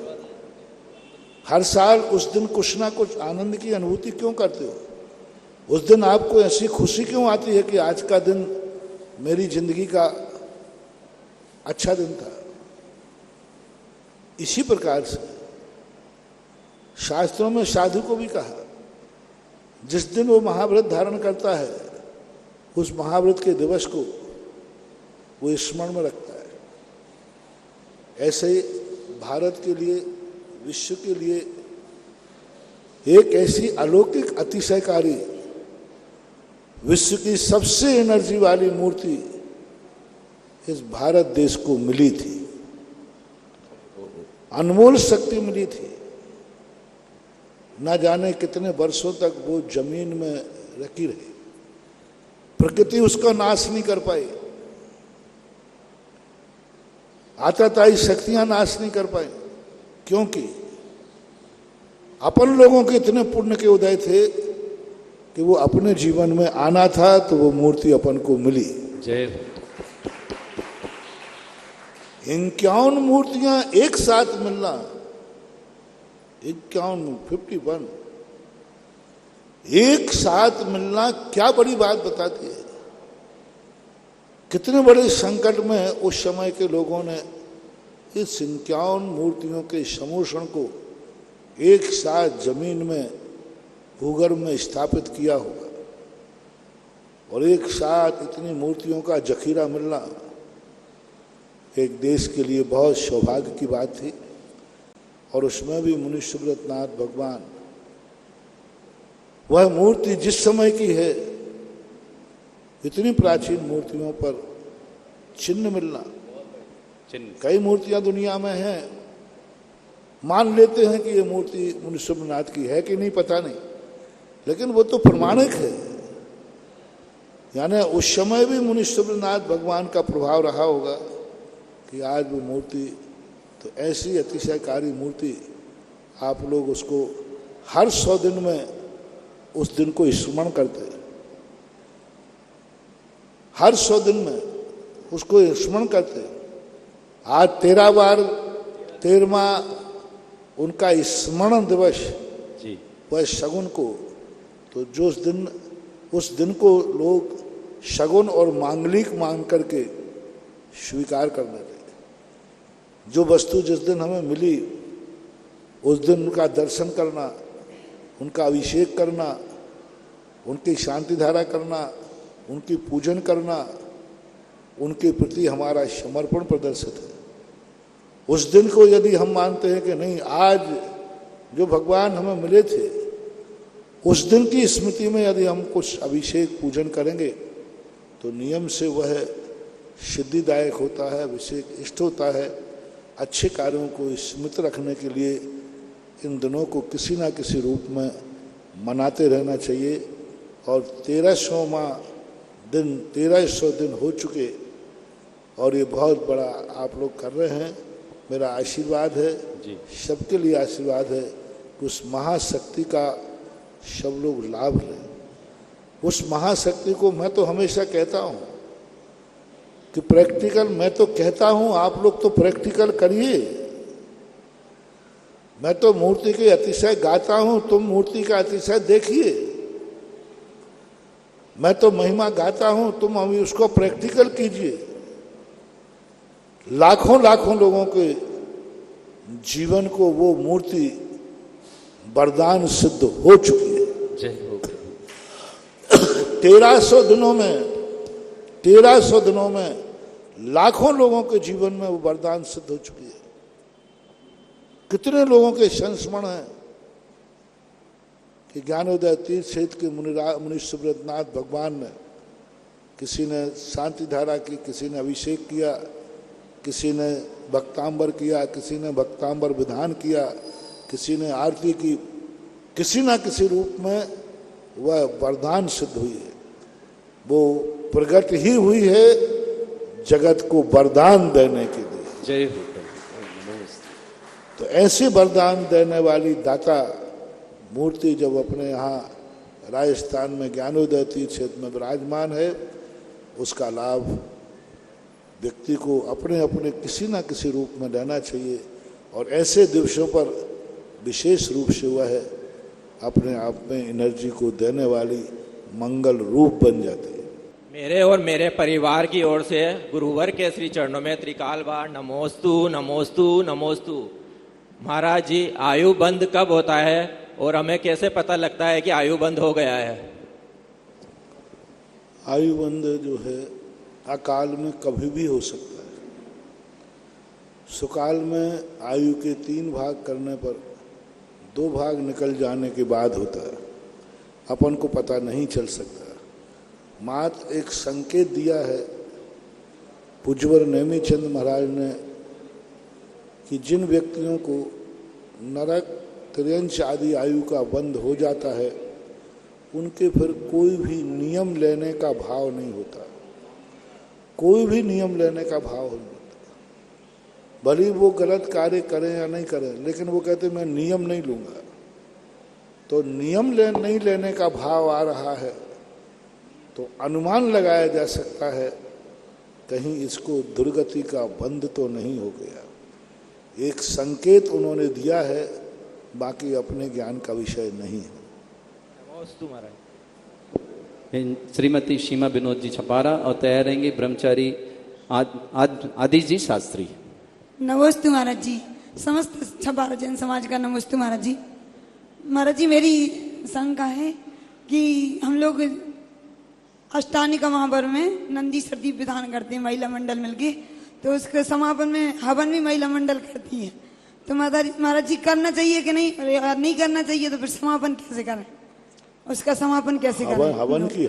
हर साल उस दिन कुछ ना कुछ आनंद की अनुभूति क्यों करते हो? उस दिन आपको ऐसी खुशी क्यों आती है कि आज का दिन मेरी जिंदगी का अच्छा दिन था? इसी प्रकार से शास्त्रों में साधु को भी कहा, जिस दिन वो महाव्रत धारण करता है उस महाव्रत के दिवस को वो स्मरण में रखता है। ऐसे ही भारत के लिए, विश्व के लिए एक ऐसी अलौकिक अतिशयकारी, विश्व की सबसे एनर्जी वाली मूर्ति इस भारत देश को मिली थी। अनमोल शक्ति मिली थी। न जाने कितने वर्षों तक वो जमीन में रखी रही, प्रकृति उसका नाश नहीं कर पाई, आताताई शक्तियां नाश नहीं कर पाई, क्योंकि अपन लोगों के इतने पुण्य के उदय थे कि वो अपने जीवन में आना था तो वो मूर्ति अपन को मिली। जय 51 मूर्तियां एक साथ मिलना, 51 एक साथ मिलना क्या बड़ी बात बताती है। कितने बड़े संकट में उस समय के लोगों ने इस 51 मूर्तियों के समूषण को एक साथ जमीन में भूगर्भ में स्थापित किया होगा, और एक साथ इतनी मूर्तियों का जखीरा मिलना एक देश के लिए बहुत सौभाग्य की बात थी। और उसमें भी मुनि सुब्रतनाथ भगवान, वह मूर्ति जिस समय की है, इतनी प्राचीन मूर्तियों पर चिन्ह मिलना। कई मूर्तियां दुनिया में हैं, मान लेते हैं कि ये मूर्ति मुनि सुब्रतनाथ की है कि नहीं पता नहीं, लेकिन वो तो प्रमाणिक है। यानी उस समय भी मुनि सुब्रतनाथ भगवान का प्रभाव रहा होगा कि आज वो मूर्ति तो ऐसी अतिशयकारी मूर्ति, आप लोग उसको हर 100 दिन में उस दिन को स्मरण करते हैं, हर 100 दिन में उसको स्मरण करते हैं। आज 13वां उनका स्मरण दिवस जी। वह शगुन को, तो जो उस दिन को लोग शगुन और मांगलिक मान करके स्वीकार करने लगे। जो वस्तु जिस दिन हमें मिली उस दिन उनका दर्शन करना, उनका अभिषेक करना, उनकी शांति धारा करना, उनकी पूजन करना, उनके प्रति हमारा समर्पण प्रदर्शित है। उस दिन को यदि हम मानते हैं कि नहीं, आज जो भगवान हमें मिले थे उस दिन की स्मृति में यदि हम कुछ अभिषेक पूजन करेंगे तो नियम से वह सिद्धिदायक होता है, अभिषेक इष्ट होता है। अच्छे कार्यों को स्मृत रखने के लिए इन दिनों को किसी ना किसी रूप में मनाते रहना चाहिए। और 1300 दिन हो चुके और ये बहुत बड़ा आप लोग कर रहे हैं। मेरा आशीर्वाद है जी। सबके लिए आशीर्वाद है कि उस महाशक्ति का सब लोग लाभ लें। उस महाशक्ति को मैं तो हमेशा कहता हूँ कि प्रैक्टिकल, मैं तो कहता हूँ आप लोग तो प्रैक्टिकल करिए। मैं तो मूर्ति के अतिशय गाता हूँ, तुम मूर्ति का अतिशय देखिए। मैं तो महिमा गाता हूँ, तुम अभी उसको प्रैक्टिकल कीजिए। लाखों लाखों लोगों के जीवन को वो मूर्ति वरदान सिद्ध हो चुकी है। जय हो। 1300 दिनों में लाखों लोगों के जीवन में वो वरदान सिद्ध हो चुकी है। कितने लोगों के संस्मरण हैं कि ज्ञानोदय तीर्थ क्षेत्र के मुनि सुब्रतनाथ भगवान ने, किसी ने शांति धारा की, किसी ने अभिषेक किया, किसी ने भक्तांबर किया, किसी ने भक्तांबर विधान किया, किसी ने आरती की, किसी ना किसी रूप में वह वरदान सिद्ध हुई है। वो प्रकट ही हुई है जगत को वरदान देने के लिए। जय हो। तो ऐसे वरदान देने वाली दाता मूर्ति जब अपने यहाँ राजस्थान में ज्ञानोदय तीर्थ क्षेत्र में विराजमान है, उसका लाभ व्यक्ति को अपने अपने किसी ना किसी रूप में लेना चाहिए। और ऐसे दिवसों पर विशेष रूप से वह अपने आप में एनर्जी को देने वाली मंगल रूप बन जाती है। मेरे और मेरे परिवार की ओर से गुरुवर के श्री चरणों में त्रिकाल बार नमोस्तु नमोस्तु नमोस्तु। महाराज जी, आयु बंद कब होता है और हमें कैसे पता लगता है कि आयु बंद हो गया है? आयु बंद जो है अकाल में कभी भी हो सकता है। सुकाल में आयु के 3 भाग करने पर 2 भाग निकल जाने के बाद होता है, अपन को पता नहीं चल सकता। मात्र एक संकेत दिया है पूज्यवर नेमीचंद महाराज ने कि जिन व्यक्तियों को नरक, त्रियंश आदि आयु का बंध हो जाता है, उनके फिर कोई भी नियम लेने का भाव नहीं होता। कोई भी नियम लेने का भाव नहीं होता। भले वो गलत कार्य करें या नहीं करें, लेकिन वो कहते मैं नियम नहीं लूंगा। तो नियम नहीं लेने का भाव आ रहा है तो अनुमान लगाया जा सकता है कहीं इसको दुर्गति का बंध तो नहीं हो गया। एक संकेत उन्होंने दिया है, बाकी अपने ज्ञान का विषय नहीं है। नमोस्तु महाराज। श्रीमती सीमा विनोद जी छपारा और तैयार रहेंगे ब्रह्मचारी आदिश जी शास्त्री। नमोस्तु महाराज जी। समस्त छपारा जैन समाज का नमोस्तु महाराज जी। महाराज जी, मेरी शंका है कि हम लोग अष्टानी का महापर्व में नंदी सरदी विधान करते हैं महिला मंडल मिलके, तो उसके समापन में हवन भी महिला मंडल करती है। तो महाराज जी करना चाहिए कि नहीं, अगर नहीं करना चाहिए तो फिर समापन कैसे करें, उसका समापन कैसे करें? हवन की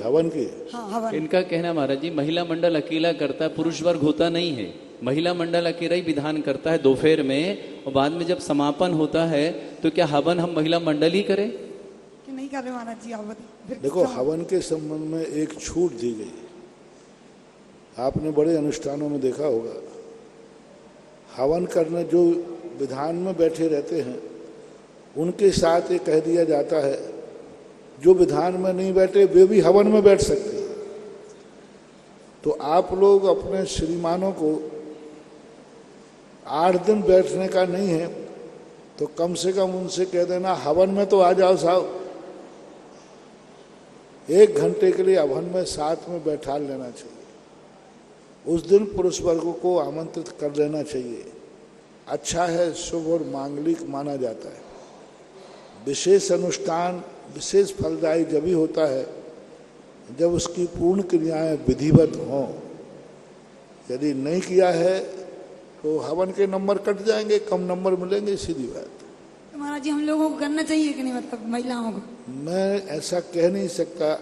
हाँ, हवन। इनका कहना महाराज जी महिला मंडल अकेला करता है, पुरुष वर्ग होता नहीं है। महिला मंडल अकेला ही विधान करता है दोपहर में, और बाद में जब समापन होता है तो क्या हवन हम महिला मंडल ही करें कि नहीं कर रहे महाराज जी? आप बताओ। देखो, हवन के संबंध में एक छूट दी गई। आपने बड़े अनुष्ठानों में देखा होगा, हवन करने जो विधान में बैठे रहते हैं उनके साथ ये कह दिया जाता है जो विधान में नहीं बैठे वे भी हवन में बैठ सकते हैं। तो आप लोग अपने श्रीमानों को 8 दिन बैठने का नहीं है तो कम से कम उनसे कह देना हवन में तो आ जाओ साहब, 1 घंटे के लिए हवन में साथ में बैठा लेना चाहिए। उस दिन पुरुष वर्गों को आमंत्रित कर लेना चाहिए। अच्छा है, शुभ और मांगलिक माना जाता है। विशेष अनुष्ठान विशेष फलदायी जब ही होता है जब उसकी पूर्ण क्रियाएं विधिवत हों। यदि नहीं किया है तो हवन के नंबर कट जाएंगे, कम नंबर मिलेंगे, सीधी बात। तो महाराज जी हम लोगों को करना चाहिए कि नहीं, मतलब महिलाओं को? मैं ऐसा कह नहीं सकता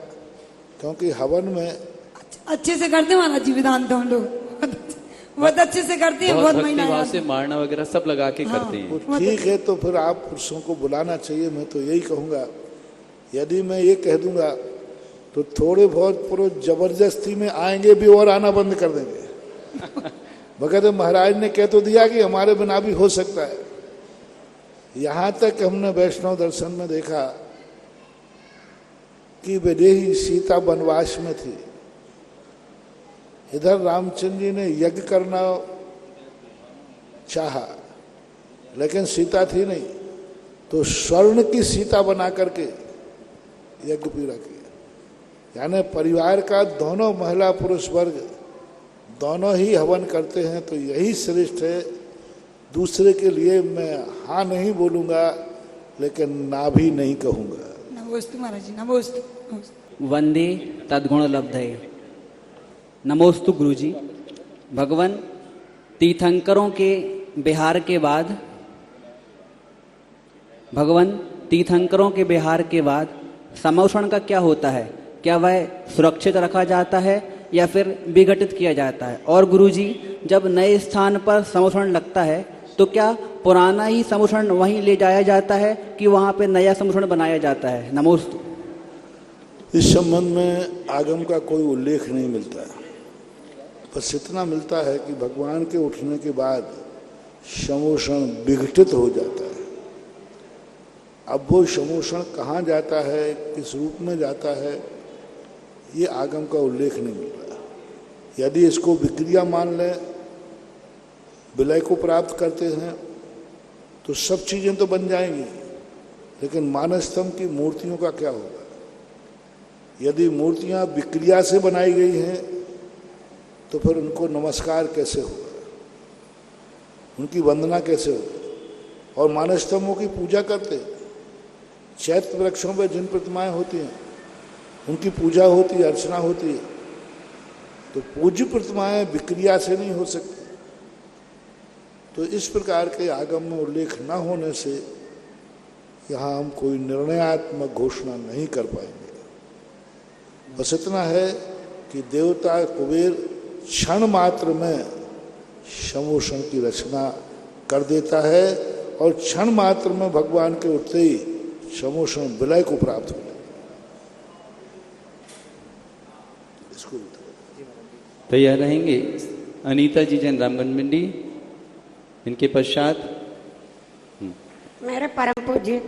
क्योंकि हवन में अच्छे से करते हैं महाराज जी विधान, तो हम लोग बहुत अच्छे से करते हैं। बहुत भक्तिभाव से मारना वगैरह सब लगा के करते हैं। तो ठीक है, तो फिर आप पुरुषों को बुलाना चाहिए। मैं तो यही कहूँगा, यदि मैं ये कह दूंगा तो थोड़े बहुत पुरुष जबरदस्ती में आएंगे भी और आना बंद कर देंगे। मगर महाराज ने कह तो दिया कि हमारे बिना भी हो सकता है। यहाँ तक हमने वैष्णव दर्शन में देखा कि विदेही सीता वनवास में थी, इधर रामचंद्र जी ने यज्ञ करना चाहा लेकिन सीता थी नहीं, तो स्वर्ण की सीता बना करके यज्ञ पूरा किया। यानी परिवार का दोनों महिला पुरुष वर्ग दोनों ही हवन करते हैं तो यही श्रेष्ठ है। दूसरे के लिए मैं हाँ नहीं बोलूंगा लेकिन ना भी नहीं कहूंगा। नमोस्तु महाराज जी, नमोस्तु। वंदे तद्गुण लब्धये। नमोस्तु गुरुजी। भगवान तीर्थंकरों के बिहार के बाद समोषण का क्या होता है? क्या वह सुरक्षित रखा जाता है या फिर विघटित किया जाता है? और गुरुजी, जब नए स्थान पर समोषण लगता है तो क्या पुराना ही समोषण वहीं ले जाया जाता है कि वहां पे नया समोषण बनाया जाता है? नमोस्तु। इस संबंध में आगम का कोई उल्लेख नहीं मिलता, बस इतना मिलता है कि भगवान के उठने के बाद समोषण विघटित हो जाता है। अब वो समोषण कहाँ जाता है, किस रूप में जाता है, ये आगम का उल्लेख नहीं मिल रहा। यदि इसको विक्रिया मान लें, विलय को प्राप्त करते हैं तो सब चीजें तो बन जाएंगी, लेकिन मानस्तंभ की मूर्तियों का क्या होगा? यदि मूर्तियां विक्रिया से बनाई गई हैं तो फिर उनको नमस्कार कैसे होगा, उनकी वंदना कैसे होगी? और मानस्तंभों की पूजा करते हैं, चैत्र वृक्षों पर जिन प्रतिमाएं होती हैं उनकी पूजा होती है, अर्चना होती है। तो पूज्य प्रतिमाएं विक्रिया से नहीं हो सकती। तो इस प्रकार के आगम में उल्लेख न होने से यहाँ हम कोई निर्णयात्मक घोषणा नहीं कर पाएंगे। बस इतना है कि देवता कुबेर क्षण मात्र में समोषण की रचना कर देता है और क्षण मात्र में भगवान के उठते ही समोषण विलय को प्राप्त हो जाता है। इसको तैयार रहेंगे अनीता जी जैन रामगंज मंडी, इनके पश्चात मेरे परम पूज्य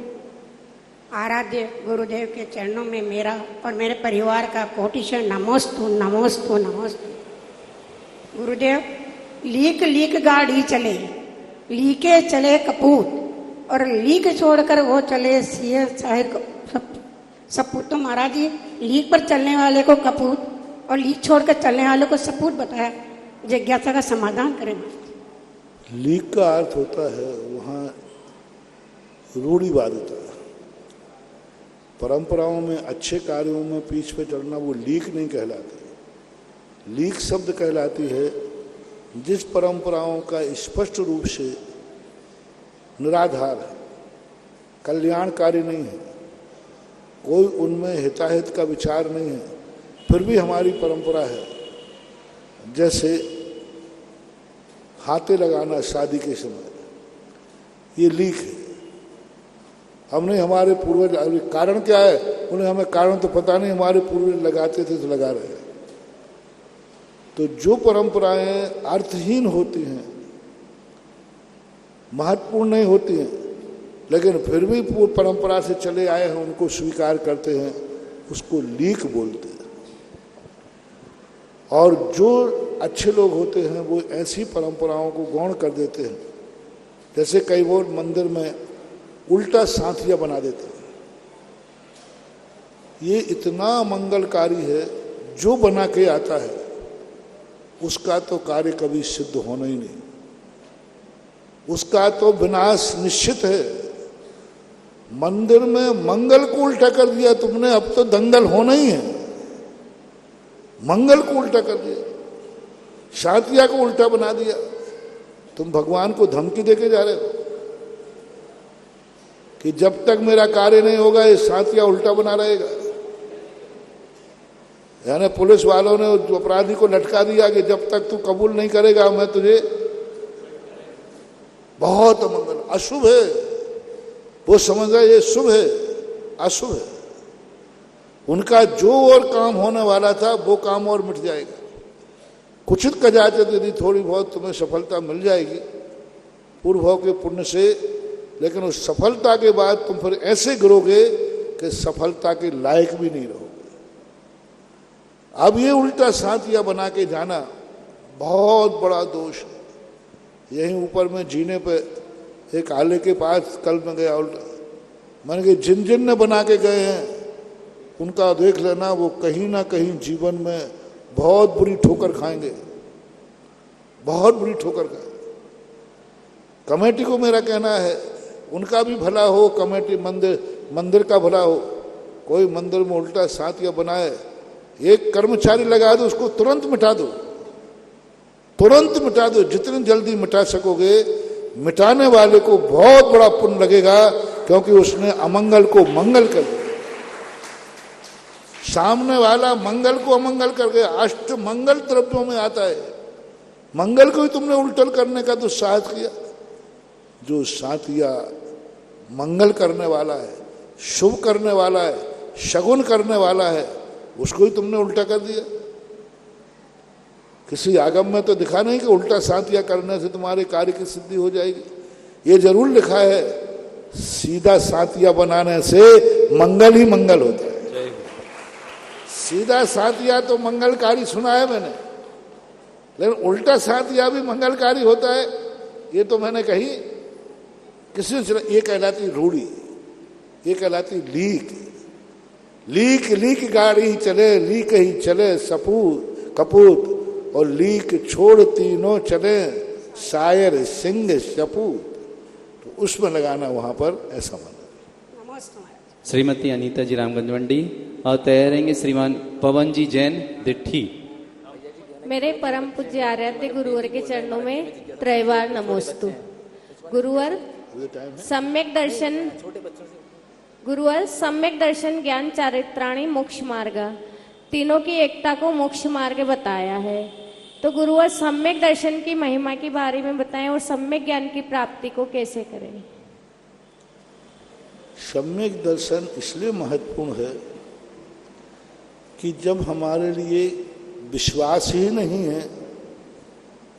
आराध्य गुरुदेव के चरणों में मेरा और मेरे परिवार का कोटिशः नमोस्तु नमोस्तु नमोस्तु। गुरुदेव, लीक लीक गाड़ी चले, लीके चले कपूत, और लीक छोड़कर वो चले सिए साहिर सपूत। तो महाराज जी, लीक पर चलने वाले को कपूत और लीक छोड़कर चलने वाले को सपूत बताया, जिज्ञासा का समाधान करें। लीक का अर्थ होता है वहाँ रूढ़िवादिता। परंपराओं में अच्छे कार्यों में पीछ पे चढ़ना वो लीक नहीं कहलाती। लीक शब्द कहलाती है जिस परंपराओं का स्पष्ट रूप से निराधार है, कल्याणकारी नहीं है, कोई उनमें हिताहित का विचार नहीं है, फिर भी हमारी परंपरा है। जैसे हाथे लगाना शादी के समय, ये लीक है। हमने हमारे पूर्वज, कारण क्या है उन्हें हमें कारण तो पता नहीं, हमारे पूर्वज लगाते थे तो लगा रहे हैं। तो जो परंपराएं अर्थहीन होती हैं, महत्वपूर्ण नहीं होती हैं, लेकिन फिर भी परंपरा से चले आए हैं, उनको स्वीकार करते हैं, उसको लीक बोलते हैं। और जो अच्छे लोग होते हैं वो ऐसी परंपराओं को गौण कर देते हैं। जैसे कई बार मंदिर में उल्टा साथिया बना देते हैं। ये इतना मंगलकारी है, जो बना के आता है उसका तो कार्य कभी सिद्ध होना ही नहीं, उसका तो विनाश निश्चित है। मंदिर में मंगल को उल्टा कर दिया तुमने, अब तो दंगल होना ही है। मंगल को उल्टा कर दिया, शातिया को उल्टा बना दिया। तुम भगवान को धमकी देके जा रहे हो कि जब तक मेरा कार्य नहीं होगा ये शातिया उल्टा बना रहेगा। यानी पुलिस वालों ने अपराधी को लटका दिया कि जब तक तू कबूल नहीं करेगा मैं तुझे, बहुत अमंगल, अशुभ है। वो समझ रहा है ये शुभ है, अशुभ है। उनका जो और काम होने वाला था वो काम और मिट जाएगा। कुछित कदाचित यदि थोड़ी बहुत तुम्हें सफलता मिल जाएगी पूर्व भाव के पुण्य से, लेकिन उस सफलता के बाद तुम फिर ऐसे गिरोगे कि सफलता के लायक भी नहीं रहोगे। अब ये उल्टा साथिया बना के जाना बहुत बड़ा दोष है। यहीं ऊपर में जीने पे एक आले के पास कल में गया उल्टा, मैंने कि जिन जिन ने बना के गए हैं उनका देख लेना, वो कहीं ना कहीं जीवन में बहुत बुरी ठोकर खाएंगे, बहुत बुरी ठोकर खाएंगे। कमेटी को मेरा कहना है उनका भी भला हो, कमेटी मंदिर का भला हो। कोई मंदिर में उल्टा साथिया बनाए, एक कर्मचारी लगा दो, उसको तुरंत मिटा दो, तुरंत मिटा दो। जितनी जल्दी मिटा सकोगे, मिटाने वाले को बहुत बड़ा पुण्य लगेगा, क्योंकि उसने अमंगल को मंगल कर दिया। सामने वाला मंगल को अमंगल कर गया। अष्ट मंगल द्रव्यों में आता है, मंगल को ही तुमने उल्टल करने का दुस्साहस किया। जो साथिया मंगल करने वाला है, शुभ करने वाला है, शगुन करने वाला है, उसको ही तुमने उल्टा कर दिया। किसी आगम में तो दिखा नहीं कि उल्टा साथिया करने से तुम्हारे कार्य की सिद्धि हो जाएगी। ये जरूर लिखा है सीधा साथिया बनाने से मंगल ही मंगल होता है। सीधा साथिया तो मंगलकारी सुना है मैंने, लेकिन उल्टा साथिया भी मंगलकारी होता है ये तो मैंने कही किसी ने। ये कहलाती रूढ़ी, ये कहलाती लीक। लीक लीक गाड़ी चले, लीक ही चले सपूत कपूत, और लीक छोड़ तीनों चले शायर सिंह सपूत। तो उसमें लगाना वहां पर ऐसा माना। श्रीमती अनीता जी रामगंज मंडी और तैयार रहेंगे श्रीमान पवन जी जैन दिट्ठी। मेरे परम पूज्य आराध्य गुरुवर के चरणों में त्रैवार नमोस्तु। गुरुवर सम्यक दर्शन ज्ञान चारित्राणी मोक्ष मार्ग, तीनों की एकता को मोक्ष मार्ग बताया है। तो गुरुवर सम्यक दर्शन की महिमा के बारे में बताएं और सम्यक ज्ञान की प्राप्ति को कैसे करें। सम्यक दर्शन इसलिए महत्वपूर्ण है कि जब हमारे लिए विश्वास ही नहीं है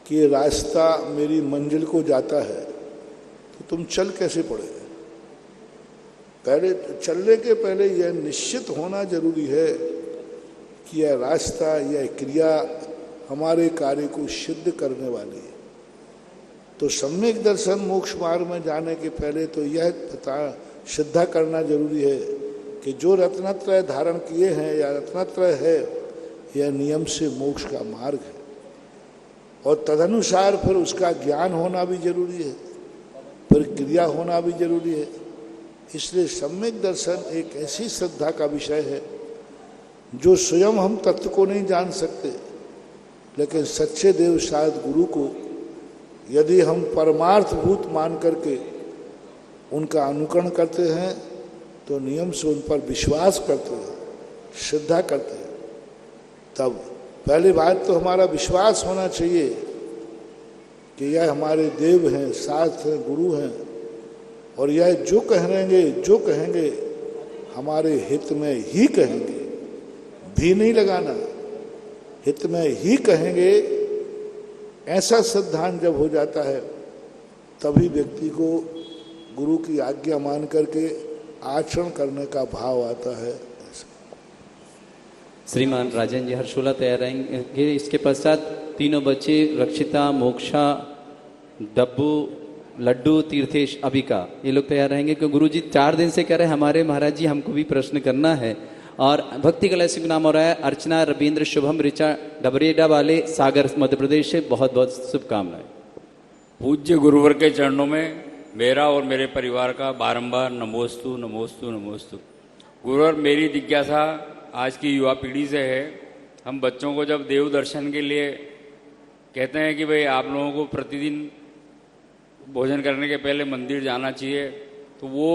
कि रास्ता मेरी मंजिल को जाता है तो तुम चल कैसे पड़े। पहले चलने के पहले यह निश्चित होना जरूरी है कि यह रास्ता, यह क्रिया हमारे कार्य को सिद्ध करने वाली है। तो सम्यक दर्शन मोक्ष मार्ग में जाने के पहले तो यह पता श्रद्धा करना जरूरी है कि जो रत्नत्रय धारण किए हैं या रत्नत्रय है, यह नियम से मोक्ष का मार्ग है और तदनुसार फिर उसका ज्ञान होना भी जरूरी है, फिर क्रिया होना भी जरूरी है। इसलिए सम्यक दर्शन एक ऐसी श्रद्धा का विषय है जो स्वयं हम तत्व को नहीं जान सकते, लेकिन सच्चे देव शायद गुरु को यदि हम परमार्थभूत मान करके उनका अनुकरण करते हैं तो नियम से उन पर विश्वास करते हैं, श्रद्धा करते हैं, तब पहली बात तो हमारा विश्वास होना चाहिए कि यह हमारे देव हैं, शास्त्र हैं, गुरु हैं और यह जो कहेंगे हमारे हित में ही कहेंगे, भी नहीं लगाना, हित में ही कहेंगे। ऐसा सिद्धांत जब हो जाता है तभी व्यक्ति को गुरु की आज्ञा मान करके आचरण करने का भाव आता है। श्रीमान राजन जी हर्षोला तैयार रहेंगे। इसके पश्चात तीनों बच्चे रक्षिता, मोक्षा, डब्बू, लड्डू, तीर्थेश, अबिका, ये लोग तैयार रहेंगे क्योंकि गुरु जी 4 दिन से कह रहे हैं हमारे महाराज जी हमको भी प्रश्न करना है। और भक्ति कला से नाम हो रहा है अर्चना, रविंद्र, शुभम, ऋचा, डबरेडा वाले, सागर मध्य प्रदेश से बहुत बहुत शुभकामनाएं। पूज्य गुरुवर के चरणों में मेरा और मेरे परिवार का बारंबार नमोस्तु नमोस्तु नमोस्तु। गुरुवर, मेरी जिज्ञासा आज की युवा पीढ़ी से है। हम बच्चों को जब देव दर्शन के लिए कहते हैं कि भाई आप लोगों को प्रतिदिन भोजन करने के पहले मंदिर जाना चाहिए, तो वो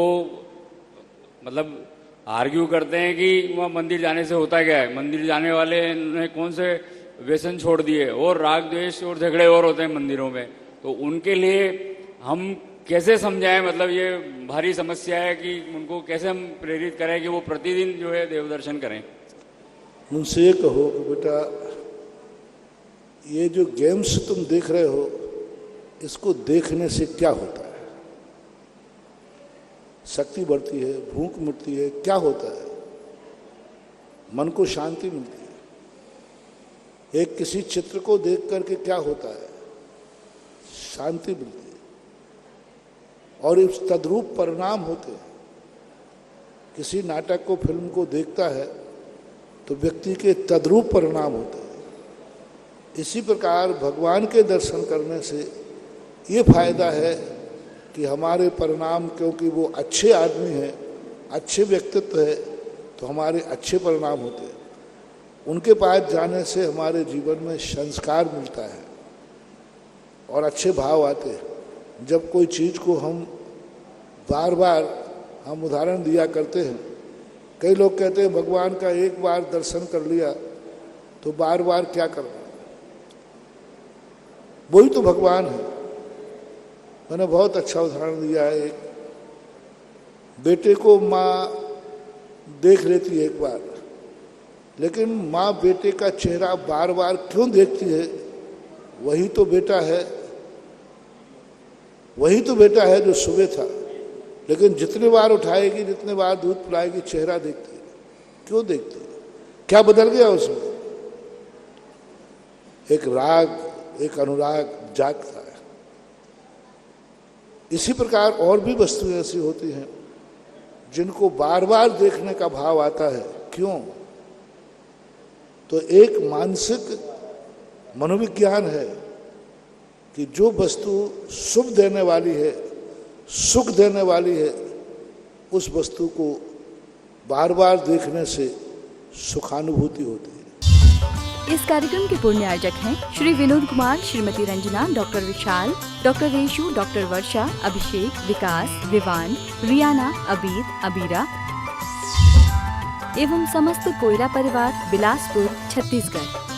मतलब आर्ग्यू करते हैं कि वहाँ मंदिर जाने से होता क्या है, मंदिर जाने वाले ने कौन से व्यसन छोड़ दिए और राग द्वेष और झगड़े और होते हैं मंदिरों में। तो उनके लिए हम कैसे समझाएं, मतलब ये भारी समस्या है कि उनको कैसे हम प्रेरित करें कि वो प्रतिदिन जो है देव दर्शन करें। उनसे ये कहो कि बेटा ये जो गेम्स तुम देख रहे हो इसको देखने से क्या होता है, शक्ति बढ़ती है, भूख मिटती है, क्या होता है, मन को शांति मिलती है। एक किसी चित्र को देख करके क्या होता है, शांति मिलती है और इस तद्रूप परिणाम होते हैं। किसी नाटक को, फिल्म को देखता है तो व्यक्ति के तद्रूप परिणाम होते हैं। इसी प्रकार भगवान के दर्शन करने से ये फायदा है कि हमारे परिणाम, क्योंकि वो अच्छे आदमी हैं, अच्छे व्यक्तित्व है, तो हमारे अच्छे परिणाम होते हैं। उनके पास जाने से हमारे जीवन में संस्कार मिलता है और अच्छे भाव आते हैं। जब कोई चीज़ को हम बार बार, हम उदाहरण दिया करते हैं, कई लोग कहते हैं भगवान का एक बार दर्शन कर लिया तो बार बार क्या करना, वही तो भगवान है। मैंने बहुत अच्छा उदाहरण दिया है। एक बेटे को माँ देख लेती है एक बार, लेकिन माँ बेटे का चेहरा बार बार क्यों देखती है? वही तो बेटा है, वही तो बेटा है जो सुबह था, लेकिन जितने बार उठाएगी, जितने बार दूध पिलाएगी, चेहरा देखती है। क्यों देखती है? क्या बदल गया उसमें? एक राग, एक अनुराग जागता है। इसी प्रकार और भी वस्तुएं ऐसी होती हैं जिनको बार बार देखने का भाव आता है। क्यों? तो एक मानसिक मनोविज्ञान है कि जो वस्तु शुभ देने वाली है, सुख देने वाली है, उस वस्तु को बार बार देखने से सुखानुभूति होती है। इस कार्यक्रम के पूर्ण आयोजक हैं श्री विनोद कुमार, श्रीमती रंजना, डॉक्टर विशाल, डॉक्टर रेशु, डॉक्टर वर्षा, अभिषेक, विकास, विवान, रियाना, अबीद, अबीरा एवं समस्त कोयरा परिवार, बिलासपुर, छत्तीसगढ़।